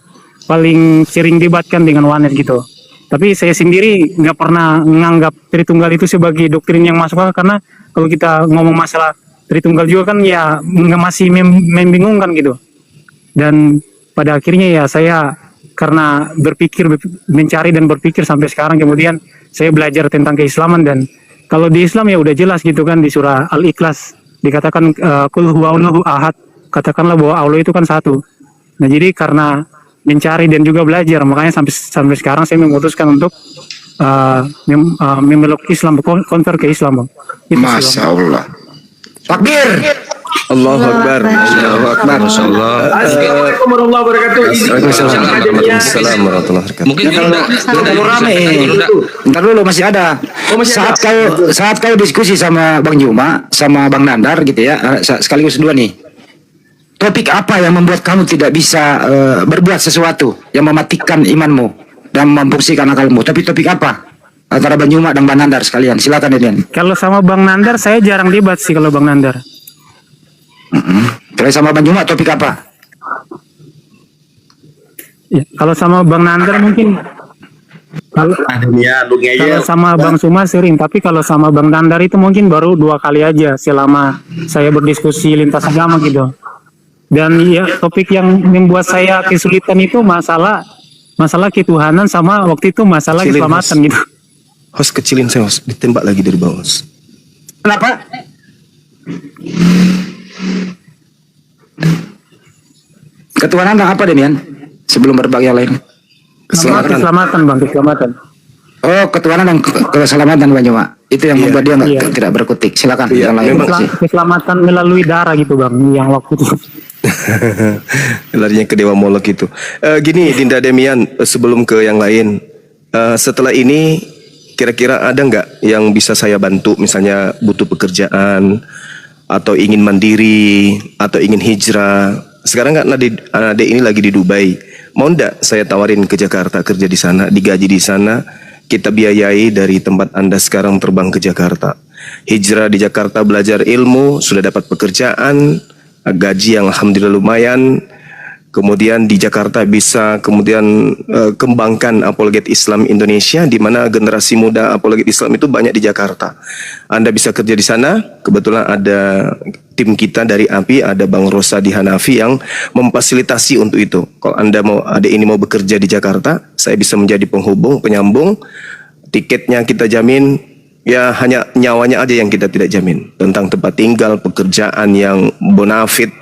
paling sering debatkan dengan Oneness gitu. Tapi saya sendiri nggak pernah menganggap Tritunggal itu sebagai doktrin yang masuk akal karena kalau kita ngomong masalah Tritunggal juga kan ya masih membingungkan gitu. Dan pada akhirnya ya saya karena mencari dan berpikir sampai sekarang kemudian saya belajar tentang keislaman dan kalau di Islam ya udah jelas gitu kan di surah Al-Ikhlas dikatakan Qul huwallahu ahad, katakanlah bahwa Allah itu kan satu. Nah jadi karena mencari dan juga belajar makanya sampai sekarang saya memutuskan untuk memeluk Islam, konvert ke Islam, Bang. Itu sih, Bang. Masya Allah. Takbir. Allahu Akbar. Allahu Akbar. Masyaallah. Assalamualaikum warahmatullahi wabarakatuh. Waalaikumsalam warahmatullahi wabarakatuh. Mungkin Terlalu rame. Bentar dulu masih ada. Saat kau diskusi sama Bang Juma, sama Bang Nandar gitu ya, sekaligus dua nih. Topik apa yang membuat kamu tidak bisa berbuat sesuatu yang mematikan imanmu dan memfungsikan akalmu? Tapi topik apa? Antara Bang Juma dan Bang Nandar sekalian. Silakan Edian. Kalau sama Bang Nandar saya jarang debat sih kalau Bang Nandar. Kalau sama Bang Juma topik apa? Ya, kalau sama Bang Nandar mungkin kalau sama Bang Suma sering, tapi kalau sama Bang Nandar itu mungkin baru 2 kali aja selama saya berdiskusi lintas agama gitu. Dan ya topik yang membuat saya kesulitan itu masalah ketuhanan sama waktu itu masalah Kecilin, keselamatan Mas. gitu. Host kecilin saya, host. Ditembak lagi dari bawah, host. Kenapa? Ketuhanan apa Demian? Sebelum berbagi yang lain. Keselamatan Bang, keselamatan. Oh, ketuhanan dan keselamatan Bang Juma. Itu yang membuat dia Iya. tidak berkutik. Silakan Iya, yang lain. memang Makasih. Keselamatan melalui darah gitu Bang, yang waktu itu. Larinya ke Dewa Molok itu. Gini Dinda Demian, sebelum ke yang lain, setelah ini kira-kira ada nggak yang bisa saya bantu? Misalnya butuh pekerjaan atau ingin mandiri atau ingin hijrah. Sekarang kan Ade ini lagi di Dubai. Mau ndak saya tawarin ke Jakarta kerja di sana, digaji di sana, kita biayai dari tempat Anda sekarang terbang ke Jakarta. Hijrah di Jakarta belajar ilmu, sudah dapat pekerjaan, gaji yang alhamdulillah lumayan, kemudian di Jakarta bisa kemudian kembangkan apologet Islam Indonesia, di mana generasi muda apologet Islam itu banyak di Jakarta. Anda bisa kerja di sana. Kebetulan ada tim kita dari API, ada Bang Rosadi Hanafi yang memfasilitasi untuk itu. Kalau Anda mau bekerja di Jakarta, saya bisa menjadi penghubung, penyambung. Tiketnya kita jamin, ya hanya nyawanya aja yang kita tidak jamin. Tentang tempat tinggal, pekerjaan yang bonafit,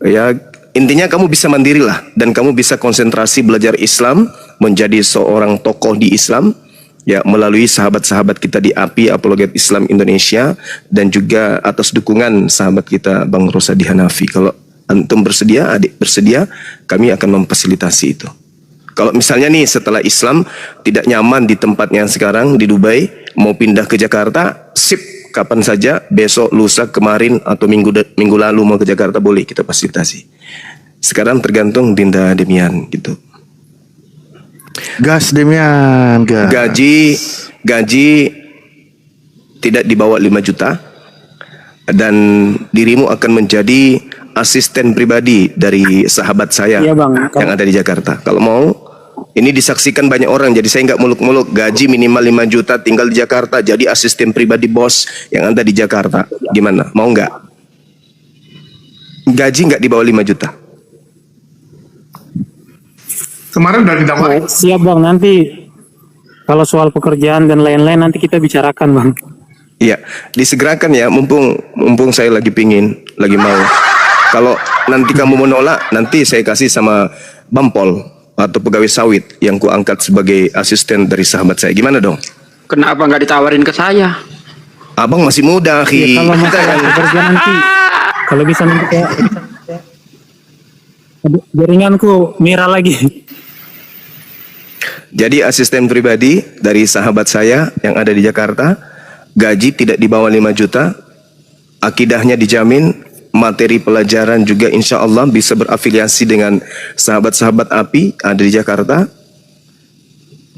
ya intinya kamu bisa mandiri lah, dan kamu bisa konsentrasi belajar Islam, menjadi seorang tokoh di Islam, ya melalui sahabat-sahabat kita di API Apologet Islam Indonesia, dan juga atas dukungan sahabat kita Bang Rosadi Hanafi. Kalau antum bersedia, adik bersedia, kami akan memfasilitasi itu. Kalau misalnya nih setelah Islam tidak nyaman di tempatnya yang sekarang di Dubai, mau pindah ke Jakarta, sip, kapan saja, besok, lusa, kemarin, atau minggu lalu mau ke Jakarta, boleh kita fasilitasi. Sekarang tergantung Dinda Demian gitu. Gas Demian, gas. Gaji tidak di bawah 5 juta, dan dirimu akan menjadi asisten pribadi dari sahabat saya Iya, Bang. yang ada di Jakarta. Kalau mau, ini disaksikan banyak orang, jadi saya nggak muluk-muluk. Gaji minimal 5 juta, tinggal di Jakarta, jadi asisten pribadi bos yang ada di Jakarta. Gimana? Mau nggak? Gaji nggak di bawah 5 juta. Kemarin udah ditawarin. Siap Bang, nanti kalau soal pekerjaan dan lain-lain nanti kita bicarakan Bang. Iya, disegerakan ya, mumpung saya lagi mau. Kalau nanti kamu menolak, nanti saya kasih sama Bampol atau pegawai sawit yang ku angkat sebagai asisten dari sahabat saya. Gimana dong? Kenapa nggak ditawarin ke saya? Abang masih muda, Ya, kalau masalah pekerjaan nanti, kalau bisa nanti kayak jaringanku merah lagi. Jadi asisten pribadi dari sahabat saya yang ada di Jakarta, gaji tidak di bawah 5 juta, akidahnya dijamin, materi pelajaran juga insya Allah bisa berafiliasi dengan sahabat-sahabat API ada di Jakarta.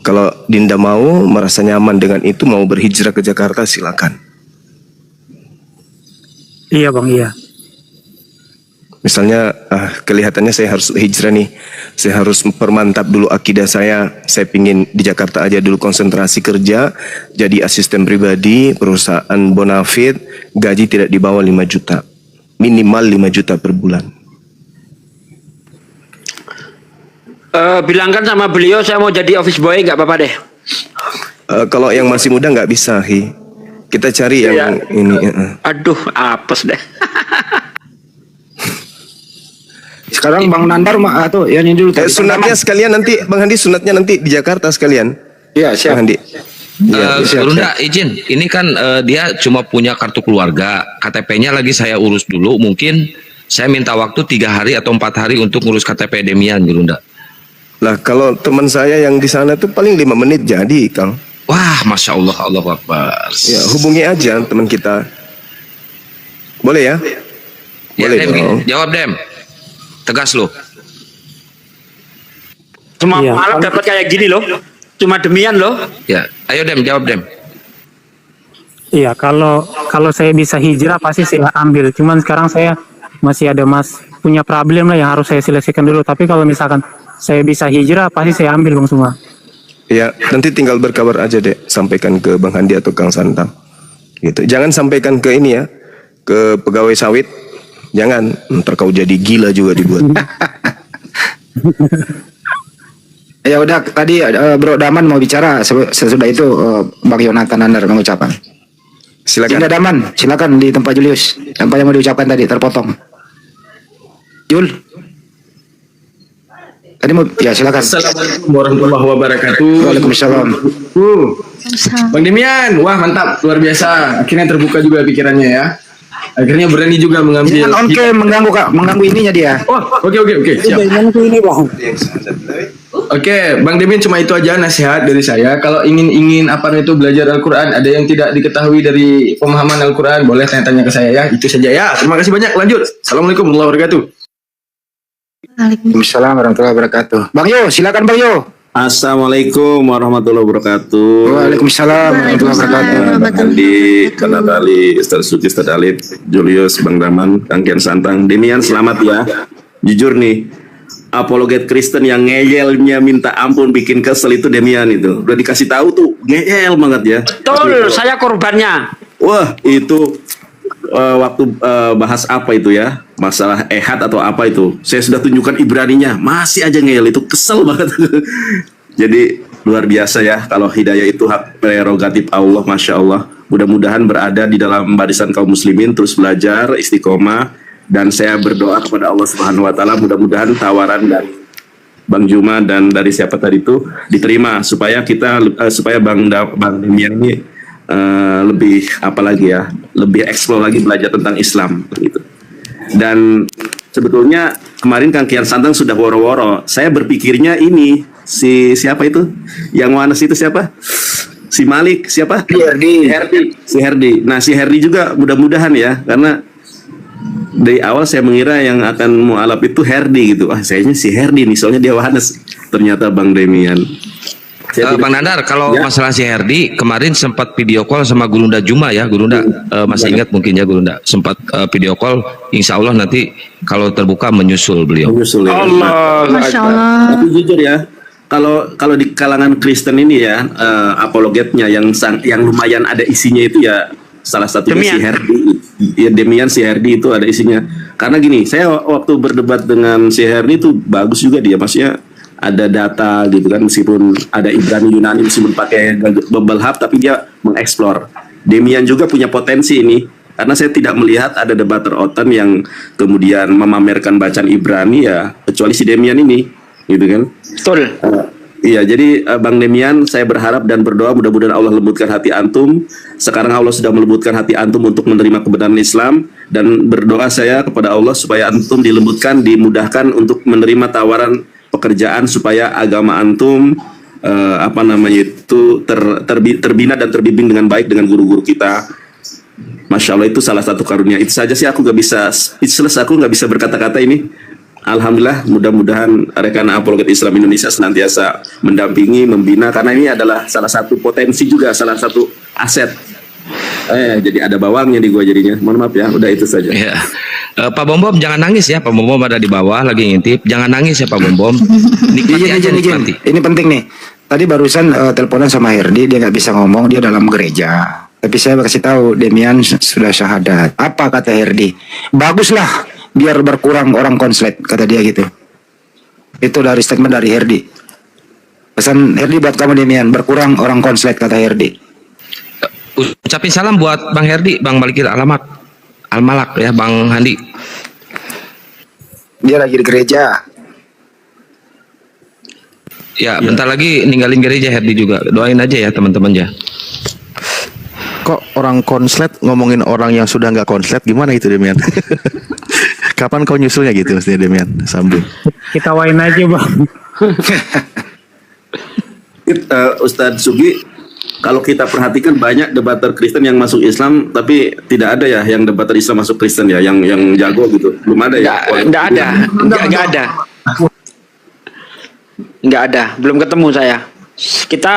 Kalau Dinda mau, merasa nyaman dengan itu, mau berhijrah ke Jakarta, silakan. Iya Bang, iya. Misalnya kelihatannya saya harus hijrah nih, saya harus permantap dulu akidah saya pingin di Jakarta aja dulu konsentrasi kerja, jadi asisten pribadi, perusahaan bonafit, gaji tidak di bawah 5 juta, minimal 5 juta per bulan. Bilangkan sama beliau saya mau jadi office boy, nggak apa-apa deh. Kalau yang masih muda nggak bisa, kita cari yang ini. Aduh, apes deh. Sekarang Bang Nandar tuh yang ini dulu. Sunatnya sekalian nanti, Bang Handi, sunatnya nanti di Jakarta sekalian. Iya, siap. Bang Handi. Runda, izin, ini kan dia cuma punya kartu keluarga, KTP-nya lagi saya urus dulu. Mungkin saya minta waktu 3 hari atau 4 hari untuk ngurus KTP Demian, Runda. Lah kalau teman saya yang di sana tuh paling 5 menit jadi, Kang. Wah, masya Allah, Allahu Akbar. Ya, hubungi aja teman kita. Boleh ya? Ya, Boleh Dem, dong. jawab Dem. Tegas loh. Semua Iya. malam dapat kayak gini loh. Cuma Demian loh. Ya, ayo Dem, jawab Dem. Iya, kalau saya bisa hijrah pasti saya ambil. Cuman sekarang saya masih ada punya problem lah yang harus saya selesaikan dulu. Tapi kalau misalkan saya bisa hijrah pasti saya ambil Bang semua. Ya, nanti tinggal berkabar aja deh, sampaikan ke Bang Handi atau Kang Santang. Gitu. Jangan sampaikan ke ini ya, ke pegawai sawit. Jangan, ntar kau jadi gila juga dibuat. Ya udah, tadi Bro Daman mau bicara, sesudah itu Bang Yonatan Nandar mengucapkan. Silakan. Dinda Daman, silakan di tempat Julius. Apa yang mau diucapkan tadi terpotong. Jul. Tadi mau, ya silakan. Assalamualaikum warahmatullahi wabarakatuh. Waalaikumsalam. Bang Demian, wah mantap, luar biasa. Akhirnya terbuka juga pikirannya ya. Akhirnya berani juga mengambil. Jangan on cam mengganggu Kak, mengganggu ininya dia. Oh, oke, siap. Ini Bang. Oke, Bang Demian, cuma itu aja nasihat dari saya. Kalau ingin apa itu belajar Al-Quran, ada yang tidak diketahui dari pemahaman Al-Quran, boleh tanya-tanya ke saya ya. Itu saja ya. Terima kasih banyak. Lanjut. Assalamualaikum warahmatullahi wabarakatuh. Waalaikumsalam warahmatullahi wabarakatuh. Bang Yo, silakan Bang Yo. Assalamualaikum warahmatullahi wabarakatuh. Waalaikumsalam warahmatullahi wabarakatuh. Andi, Kanal Ali, Ustaz Suci, Ustaz Alif, Julius, Bang Daman, Kang Kian Santang, Demian, selamat ya. Jujur nih, apologet Kristen yang ngeyelnya minta ampun bikin kesel itu Demian itu. Udah dikasih tahu tuh ngeyel banget ya. Betul, saya korbannya. Wah, itu waktu bahas apa itu ya? Masalah ehad atau apa itu. Saya sudah tunjukkan Ibraninya, masih aja ngeyel, itu kesel banget. Jadi luar biasa ya, kalau hidayah itu hak prerogatif Allah, Masya Allah. Mudah-mudahan berada di dalam barisan kaum muslimin, terus belajar, istiqomah, dan saya berdoa kepada Allah Subhanahu wa taala mudah-mudahan tawaran dari Bang Juma dan dari siapa tadi itu diterima supaya kita supaya Bang Demian ini lebih apa lagi ya, lebih eksplor lagi belajar tentang Islam gitu. Dan sebetulnya kemarin Kang Kian Santang sudah woro-woro. Saya berpikirnya ini siapa itu? Yang Wanes itu siapa? Si Malik siapa? Si Herdi. Nah, si Herdi juga mudah-mudahan ya, karena dari awal saya mengira yang akan mualaf itu Herdi gitu. Sayanya si Herdi nih, soalnya dia Wanes. Ternyata Bang Demian. Bang Nandar, kalau masalah si Herdi kemarin sempat video call sama Gurunda Juma ya, Gurunda masih ingat mungkin ya Gurunda sempat video call. Insya Allah nanti kalau terbuka menyusul beliau. Menyusul ya. Allah, Masya Allah. Tapi jujur ya, kalau di kalangan Kristen ini ya, apologetnya yang lumayan ada isinya itu ya salah satunya Demian. si Herdi. Ya, Demian si Herdi itu ada isinya. Karena gini, saya waktu berdebat dengan si Herdi itu bagus juga dia, maksudnya ada data gitu kan, meskipun ada Ibrani Yunani, meskipun pakai Bubble Hub, tapi dia mengeksplor. Demian juga punya potensi ini, karena saya tidak melihat ada debater OTAN yang kemudian memamerkan bacaan Ibrani ya, kecuali si Demian ini, gitu kan. betul. Iya, jadi Bang Demian, saya berharap dan berdoa mudah-mudahan Allah lembutkan hati antum. Sekarang Allah sudah melembutkan hati antum untuk menerima kebenaran Islam, dan berdoa saya kepada Allah supaya antum dilembutkan, dimudahkan untuk menerima tawaran pekerjaan supaya agama antum terbina dan terbimbing dengan baik dengan guru-guru kita. Masya Allah, itu salah satu karunia. Itu saja sih, aku nggak bisa speechless, aku nggak bisa berkata-kata ini. Alhamdulillah, mudah-mudahan rekan apologet Islam Indonesia senantiasa mendampingi, membina, karena ini adalah salah satu potensi juga, salah satu aset. Jadi ada bawangnya di gua jadinya. Mohon maaf ya, udah itu saja. Ya. Pak Bom jangan nangis ya, Pak Bom ada di bawah lagi ngintip. Jangan nangis ya Pak Bom. Nikmati aja, nikmati. Ini penting nih. Tadi barusan teleponan sama Herdi, dia nggak bisa ngomong, dia dalam gereja. Tapi saya kasih tahu Demian sudah syahadat. Apa kata Herdi? Baguslah, biar berkurang orang konslet, kata dia gitu. Itu dari statement dari Herdi. Pesan Herdi buat kamu Demian, berkurang orang konslet, kata Herdi. Ucapin salam buat Bang Herdi, Bang Balikir Al-Malak ya, Bang Handi. Dia lagi di gereja. Ya, bentar lagi ninggalin gereja Herdi juga. Doain aja ya teman-teman ya. Kok orang konslet ngomongin orang yang sudah nggak konslet, gimana itu Demian? Kapan kau nyusulnya gitu maksudnya Demian? Sambung. Kita wain aja Bang. Ustadz Sugi, kalau kita perhatikan banyak debater Kristen yang masuk Islam, tapi tidak ada ya yang debater Islam masuk Kristen ya, yang jago gitu. Belum ada ya? Nggak ada, belum ketemu saya. Kita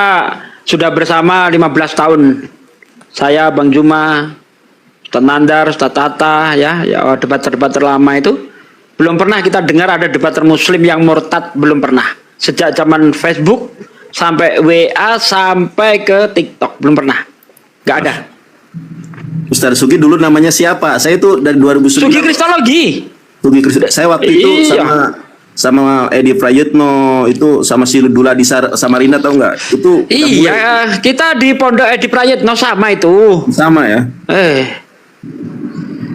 sudah bersama 15 tahun. Saya, Bang Juma, Ustaz Nandar, Ustaz Tata, ya debater-debater lama itu. Belum pernah kita dengar ada debater Muslim yang murtad, belum pernah. Sejak zaman Facebook sampai WA sampai ke TikTok, belum pernah. Nggak ada. Ustadz Sugi dulu namanya siapa? Saya itu dari 2009. Sugi Kristologi. Sugi Kristologi. Saya waktu itu sama Edi Prayitno, itu sama si Dula di Samarinda, tahu nggak? Itu iya, kita di Pondok Edi Prayitno sama itu. Sama ya.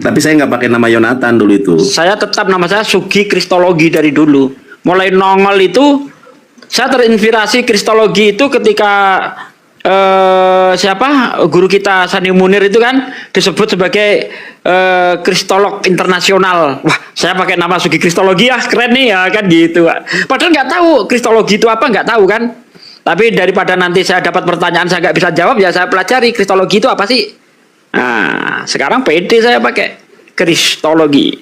Tapi saya nggak pakai nama Yonatan dulu itu. Saya tetap nama saya Sugi Kristologi dari dulu. Mulai nongol itu saya terinspirasi Kristologi itu ketika guru kita Sani Munir itu kan disebut sebagai kristolog internasional. Wah, saya pakai nama Sugi Kristologi ya, keren nih ya kan gitu. Padahal nggak tahu kristologi itu apa, nggak tahu kan. Tapi daripada nanti saya dapat pertanyaan saya nggak bisa jawab, ya saya pelajari kristologi itu apa sih. Nah, sekarang pede saya pakai kristologi.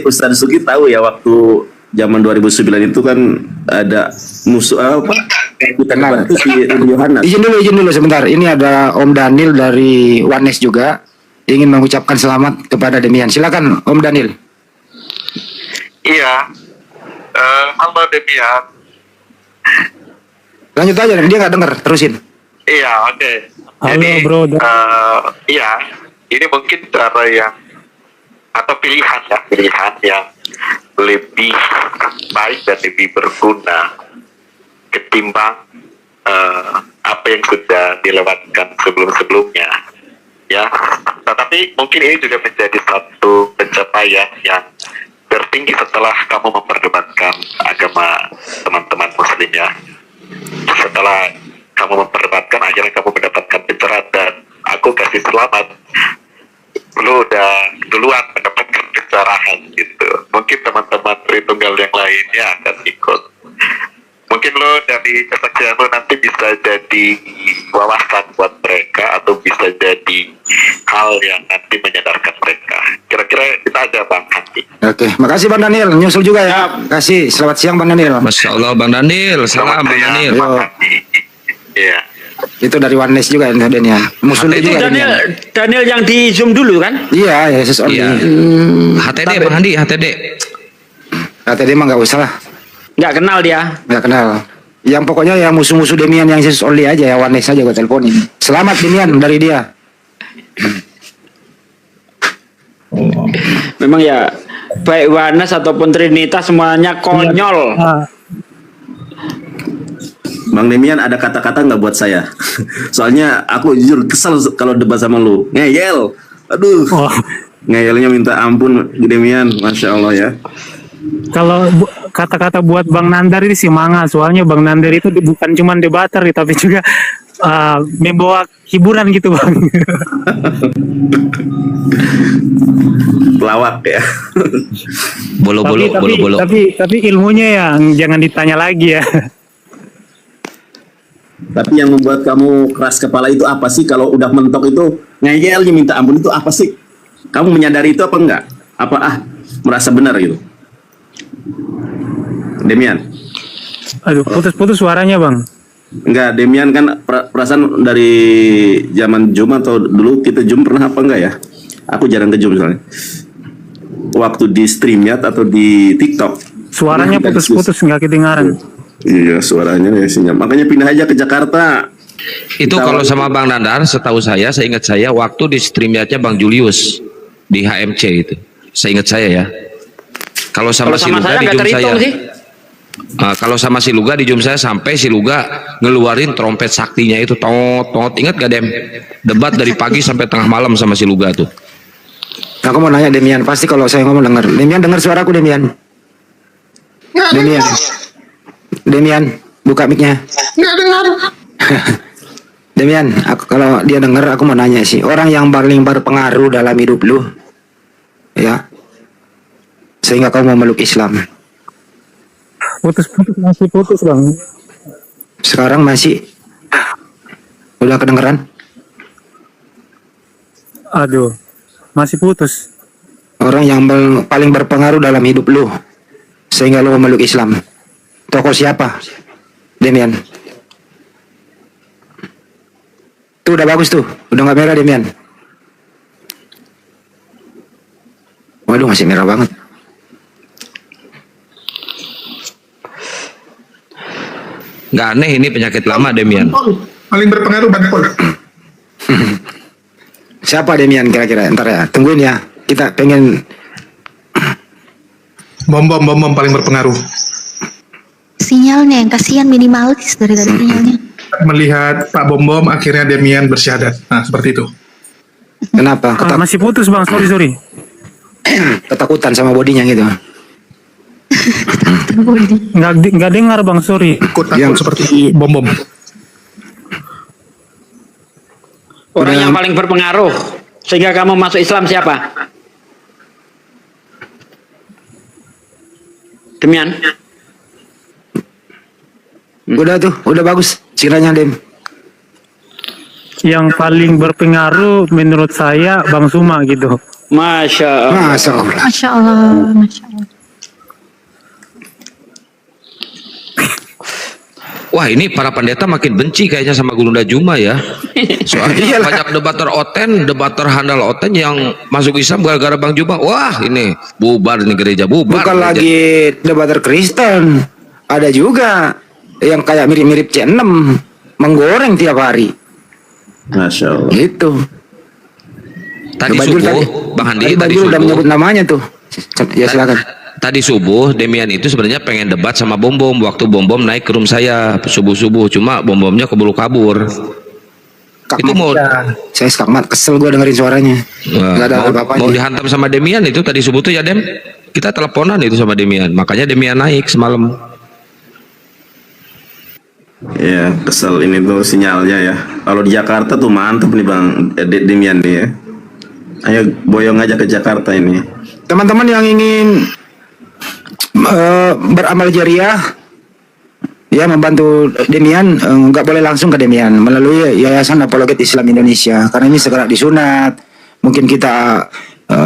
Ustadz Sugi tahu ya, waktu zaman 2009 itu kan ada musuh apa? Itu si Yohanes. Izin dulu sebentar. Ini ada Om Daniel dari Wanes juga ingin mengucapkan selamat kepada Demian. Silakan Om Daniel. Iya. halo Demian. Lanjut aja, dia nggak denger, terusin. Iya, oke. Halo, Jadi, bro. iya, ini mungkin cara yang atau pilihan yang lebih baik dan lebih berguna ketimbang apa yang sudah dilewatkan sebelum-sebelumnya, ya. Tetapi mungkin ini juga menjadi satu pencapaian yang tertinggi setelah kamu memperdebatkan agama teman-teman Muslim, ya. Setelah kamu memperdebatkan, akhirnya kamu mendapatkan pencerahan, dan aku kasih selamat. Lu udah duluan mendapatkan pencerahan gitu. Mungkin teman-teman Tritunggal yang lainnya akan ikut. Mungkin lo dari kesaksian lo nanti bisa jadi wawasan buat mereka, atau bisa jadi hal yang nanti menyadarkan mereka. Kira-kira kita aja Bang Handi. Oke, makasih Bang Daniel, nyusul juga ya. Kasih, selamat siang Bang Daniel. Masya Allah Bang Daniel, salam Bang Daniel. Iya. Itu dari Oneness juga Daniel. Musuh Itu juga Daniel yang di Zoom dulu kan? Iya, Yesus only. Iya. HTD Bang Handi, HTD. HTD mah nggak usah lah. Nggak kenal dia. Nggak kenal. Yang pokoknya yang musuh-musuh Demian yang Yesus only aja ya, Oneness aja gue teleponin. Selamat Demian dari dia. Memang ya, baik Oneness ataupun Trinitas semuanya konyol. Bang Demian, ada kata-kata nggak buat saya? Soalnya aku jujur kesel kalau debat sama lu. Ngeyel. Aduh. Ngeyelnya minta ampun Demian. Masya Allah ya. Kalau kata-kata buat Bang Nandar ini sih manga, soalnya Bang Nandar itu bukan cuma debater tapi juga membawa hiburan gitu Bang. Pelawak ya. Bolo-bolo. Tapi ilmunya yang jangan ditanya lagi ya. Tapi yang membuat kamu keras kepala itu apa sih? Kalau udah mentok itu ngeyelnya minta ampun itu apa sih? Kamu menyadari itu apa enggak? Apa merasa benar gitu? Demian. Aduh, putus-putus suaranya Bang. Enggak, Demian kan perasaan dari zaman Zoom atau dulu kita Zoom pernah apa enggak ya? Aku jarang ke Zoom soalnya. Waktu di StreamYard atau di TikTok. Suaranya putus-putus nggak kedengaran. Iya, suaranya ya sinyal. Makanya pindah aja ke Jakarta. Itu kalau sama Bang Nandar, setahu saya ingat saya waktu di StreamYard-nya Bang Julius di HMC itu. Saya ingat saya ya. Kalau sama si Luga di Zoom saya. Kalau sama si Luga di Zoom saya sampai si Luga ngeluarin trompet saktinya itu tot. Ingat gak Dem? Debat dari pagi sampai tengah malam sama si Luga tuh. Aku mau nanya Demian, pasti kalau saya ngomong denger. Demian dengar suaraku Demian. Demian, buka mic-nya. Nggak dengar. Demian, kalau dia dengar aku mau nanya sih, orang yang paling berpengaruh dalam hidup lu, ya, sehingga kau mau meluk Islam. Putus-putus, masih putus Bang. Sekarang masih, udah kedengeran? Aduh, masih putus. Orang yang paling berpengaruh dalam hidup lu, sehingga lu mau meluk Islam. Tokoh siapa? Demian. Tuh udah bagus tuh, udah nggak merah Demian. Waduh, masih merah banget. Nggak aneh, ini penyakit lama Demian. Paling berpengaruh Bantol. Siapa Demian kira-kira? Ntar ya, tungguin ya. Kita pengen. Bom paling berpengaruh. Sinyalnya yang kasihan minimalis dari tadi sinyalnya. Melihat Pak Bom akhirnya Demian bersyahadat. Nah, seperti itu. Kenapa? Masih putus Bang, sorry. Ketakutan sama bodinya gitu. Nggak dengar Bang, sorry. Takut seperti Bom. Orang yang paling berpengaruh sehingga kamu masuk Islam siapa? Demian. Udah tuh, udah bagus. Ciranya Dem. Yang paling berpengaruh menurut saya Bang Suma gitu. Masya Allah. Masya Allah. Masya Allah. Masya Allah. Wah, ini para pendeta makin benci kayaknya sama Gurunda Juma ya. Soalnya banyak debater handal oten yang masuk Islam gara-gara Bang Juma. Wah, ini bubar nih gereja, bubar. Bukan gereja. lagi debater Kristen, ada juga yang kayak mirip-mirip C6 menggoreng tiap hari. Masya Allah. Gitu. Tadi Bajul subuh, Bang Handi, tadi Bajul udah subuh. menyebut namanya tuh. Ya silakan. Tadi subuh Demian itu sebenarnya pengen debat sama Bom Bom waktu Bom Bom naik ke room saya subuh-subuh, cuma Bom Bomnya keburu kabur. Kak Itu mau saya skakmat kesel gue dengerin suaranya. Nggak ada apa-apanya. mau dihantam sama Demian itu tadi subuh tuh ya Dem. Kita teleponan itu sama Demian, makanya Demian naik semalam. Ya, kesel ini tuh sinyalnya ya. Kalau di Jakarta tuh mantep nih Bang Demian nih ya. Ayo boyong aja ke Jakarta ini. Teman-teman yang ingin beramal jariah, ya membantu Demian, nggak boleh langsung ke Demian, melalui Yayasan Apologet Islam Indonesia, karena ini segera disunat. Mungkin kita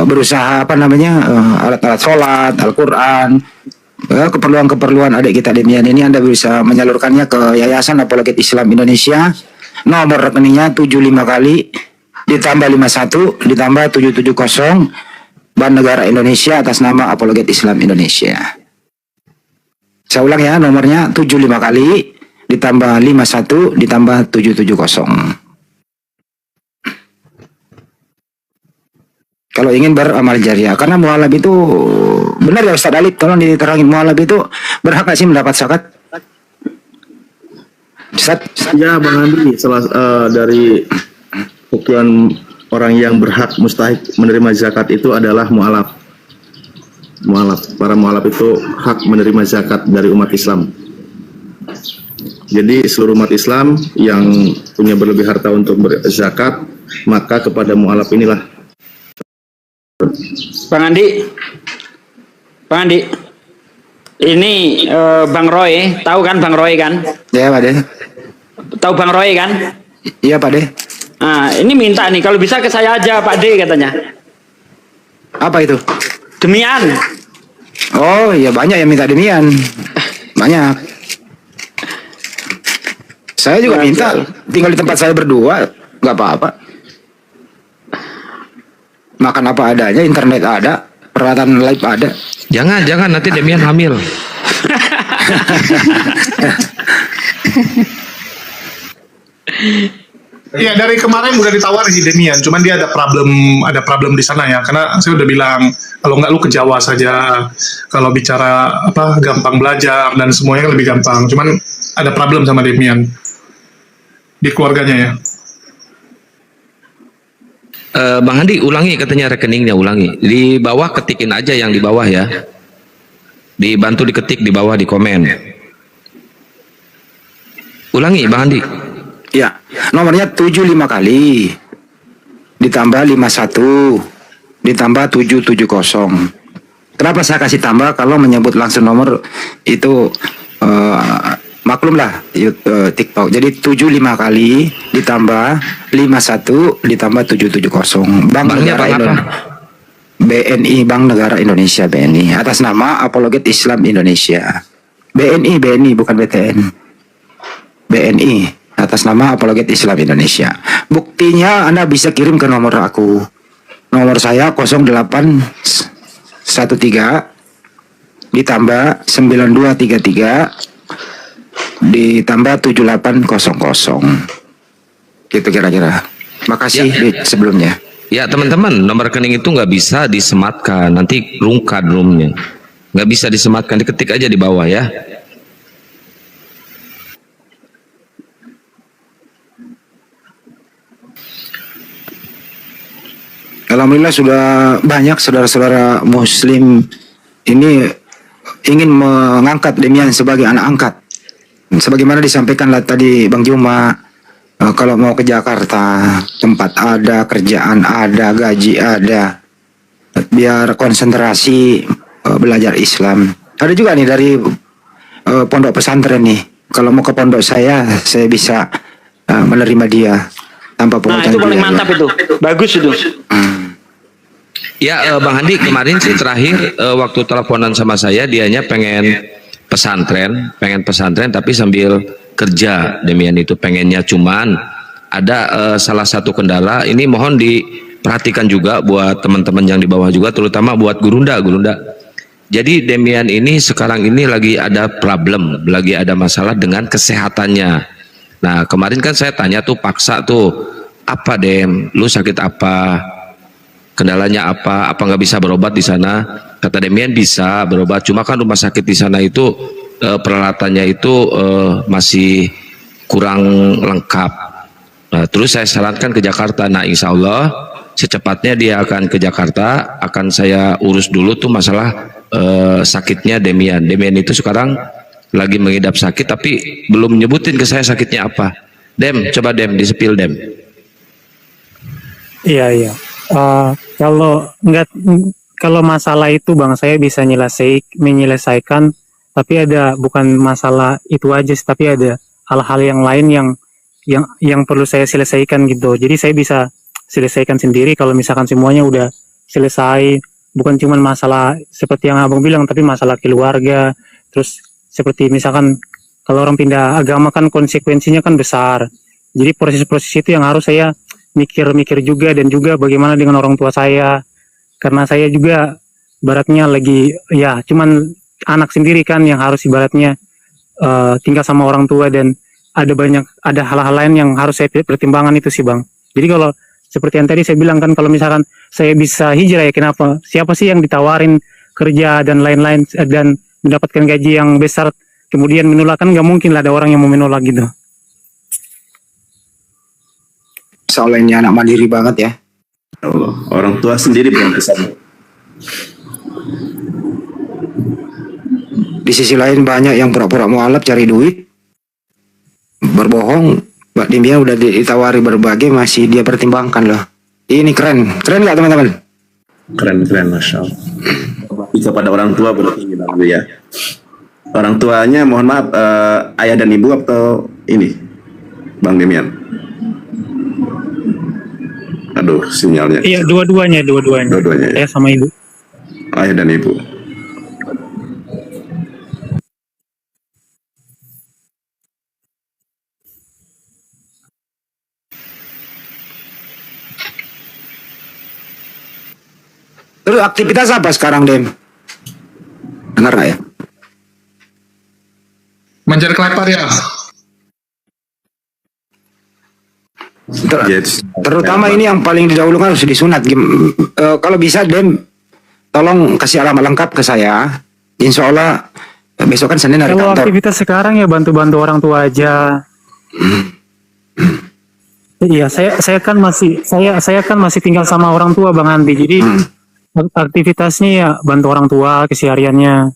berusaha alat-alat sholat, Al-Quran, keperluan-keperluan adik kita Demian ini Anda bisa menyalurkannya ke Yayasan Apologet Islam Indonesia. Nomor rekeningnya 75 kali ditambah 51 ditambah 770 Bank Negara Indonesia atas nama Apologet Islam Indonesia. Saya ulang ya, nomornya 75 kali ditambah 51 ditambah 770. Kalau ingin beramal jariah, karena mualaf itu benar ya Ustaz Alif, tolong diterangin, mualaf itu berhak nggak sih mendapat zakat? Ustaz? Ya Bang Andi, dari sekian orang yang berhak mustahik menerima zakat itu adalah mualaf. Para mualaf itu hak menerima zakat dari umat Islam. Jadi seluruh umat Islam yang punya berlebih harta untuk berzakat, maka kepada mualaf inilah. Bang Andi, ini Bang Roy, tahu kan Bang Roy kan? Ya Pak De. Tahu Bang Roy kan? Iya Pak De. Nah, ini minta nih, kalau bisa ke saya aja Pak D katanya. Apa itu? Demian. Oh iya, banyak yang minta Demian. Banyak. Saya juga minta, tinggal di tempat saya berdua, nggak apa-apa. Makan apa adanya, internet ada, peralatan live ada. Jangan nanti Demian hamil. Iya, dari kemarin udah ditawari si Demian, cuman dia ada problem di sana ya, karena saya udah bilang kalau nggak lu ke Jawa saja, kalau bicara gampang belajar dan semuanya lebih gampang, cuman ada problem sama Demian di keluarganya ya. Bang Andi ulangi katanya rekeningnya, ulangi di bawah, ketikin aja yang di bawah ya, dibantu diketik di bawah di komen. Ulangi Bang Andi. Ya, nomornya 75 kali ditambah 51 ditambah 770. Kenapa saya kasih tambah? Kalau menyebut langsung nomor itu maklum lah TikTok. Jadi 75 kali ditambah 51 ditambah 770. Bank Negara Indonesia. BNI, Bank Negara Indonesia, BNI, atas nama Apologet Islam Indonesia. BNI bukan BTN. BNI atas nama Apologet Islam Indonesia. Buktinya Anda bisa kirim ke nomor aku. Nomor saya 0813 ditambah 9233 ditambah 7800. Gitu kira-kira. Makasih Ya. sebelumnya. Ya teman-teman, nomor rekening itu nggak bisa disematkan, nanti rungkad roomnya. Nggak bisa disematkan, diketik aja di bawah ya. Alhamdulillah sudah banyak saudara-saudara muslim ini ingin mengangkat Demian sebagai anak angkat. Sebagaimana disampaikanlah tadi Bang Juma, kalau mau ke Jakarta, tempat ada, kerjaan ada, gaji ada, biar konsentrasi belajar Islam. Ada juga nih dari pondok pesantren nih, kalau mau ke pondok saya bisa menerima dia tanpa Nah, pungutan itu paling biaya. mantap itu. Bagus itu. Ya Bang Handi, kemarin sih terakhir waktu teleponan sama saya, dianya pengen pesantren tapi sambil kerja Demian itu pengennya, cuman ada salah satu kendala ini, mohon diperhatikan juga buat teman-teman yang di bawah juga, terutama buat Gurunda. Jadi Demian ini sekarang ini lagi ada problem, lagi ada masalah dengan kesehatannya. Nah kemarin kan saya tanya tuh, paksa tuh, apa Dem, lu sakit apa, kendalanya apa nggak bisa berobat di sana? Kata Demian bisa berobat, cuma kan rumah sakit di sana itu peralatannya itu masih kurang lengkap. Nah, terus saya sarankan ke Jakarta. Nah insya Allah secepatnya dia akan ke Jakarta, akan saya urus dulu tuh masalah sakitnya Demian. Demian itu sekarang lagi mengidap sakit, tapi belum nyebutin ke saya sakitnya apa. Dem, coba Dem disepil Dem. Iya. Kalau masalah itu Bang, saya bisa menyelesaikan, tapi ada bukan masalah itu aja, tapi ada hal-hal yang lain yang perlu saya selesaikan gitu. Jadi saya bisa selesaikan sendiri kalau misalkan semuanya udah selesai. Bukan cuma masalah seperti yang Abang bilang, tapi masalah keluarga. Terus seperti misalkan kalau orang pindah agama kan konsekuensinya kan besar. Jadi proses-proses itu yang harus saya mikir-mikir juga, dan juga bagaimana dengan orang tua saya. Karena saya juga ibaratnya lagi ya cuman anak sendiri kan yang harus ibaratnya tinggal sama orang tua, dan ada hal-hal lain yang harus saya pertimbangkan itu sih Bang. Jadi kalau seperti yang tadi saya bilang kan, kalau misalkan saya bisa hijrah ya kenapa? Siapa sih yang ditawarin kerja dan lain-lain dan mendapatkan gaji yang besar kemudian menolak? Kan nggak mungkin lah ada orang yang mau menolak gitu. Soalnya anak mandiri banget ya. Allah, orang tua sendiri belum bisa. Di sisi lain banyak yang pura-pura mualaf cari duit, berbohong. Mbak Demian udah ditawari berbagai, masih dia pertimbangkan loh. Ini keren nggak teman-teman? Keren, Masya Allah. Kepada orang tua berarti bilang ya. Orang tuanya mohon maaf, ayah dan ibu atau ini Bang Demian? Aduh, sinyalnya. Iya, dua-duanya. Dua-duanya. Saya sama ibu. Ayah dan ibu. Terus aktivitas apa sekarang, Dem? Dengar nggak ya? Mencari kelapar ya. Terutama ini yang paling didahulukan harus disunat. Kalau bisa Dem, tolong kasih alamat lengkap ke saya. Insya Allah besok kan Senin hari Kalau kantor. aktivitas sekarang ya bantu-bantu orang tua aja. Iya, saya kan masih tinggal sama orang tua Bang Andi. Jadi aktivitasnya ya bantu orang tua kesehariannya.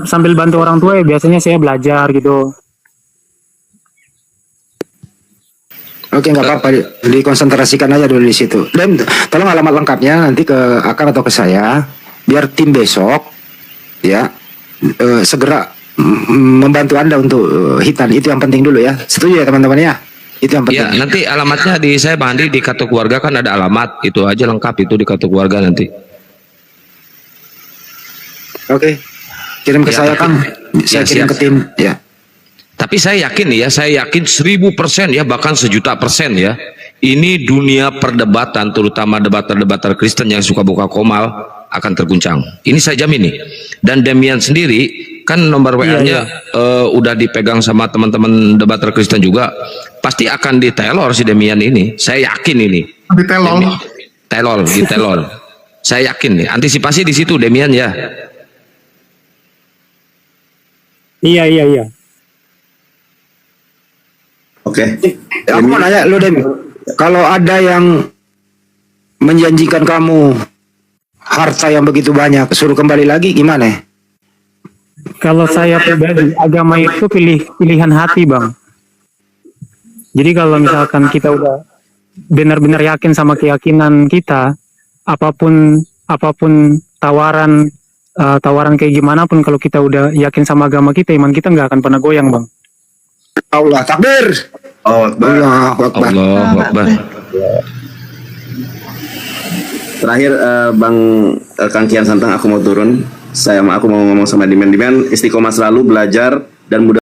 Sambil bantu orang tua ya biasanya saya belajar gitu. Oke, nggak apa-apa, dikonsentrasikan aja dulu di situ. Dan tolong alamat lengkapnya nanti ke Akang atau ke saya, biar tim besok ya segera membantu Anda untuk hitan. Itu yang penting dulu ya. Setuju ya teman-teman ya? Itu yang penting. Ya, nanti alamatnya di saya Bang Andi, di kartu keluarga kan ada alamat, itu aja lengkap itu di kartu keluarga nanti. Oke, kirim ke saya Kang. Saya kirim ke tim ya. Tapi saya yakin nih ya, saya yakin 1000% ya, bahkan 1.000.000% ya. Ini dunia perdebatan, terutama debater-debater Kristen yang suka buka komal akan terguncang. Ini saya jamin nih. Dan Demian sendiri kan nomor WA-nya udah dipegang sama teman-teman debater Kristen juga. Pasti akan ditelor si Demian ini. Saya yakin ini. Ditelor. Saya yakin nih. Antisipasi di situ Demian ya. Iya. Oke. Aku mau nanya lu Dem, kalau ada yang menjanjikan kamu harta yang begitu banyak, suruh kembali lagi gimana? Kalau saya pribadi, agama itu pilihan hati Bang. Jadi kalau misalkan kita udah benar-benar yakin sama keyakinan kita, apapun tawaran kayak gimana pun, kalau kita udah yakin sama agama kita, iman kita nggak akan pernah goyang Bang. Allah takbir. Allahu Akbar. Terakhir Bang Kang Kian Santang, aku mau turun. aku mau ngomong sama Demian istiqomah selalu belajar dan mudah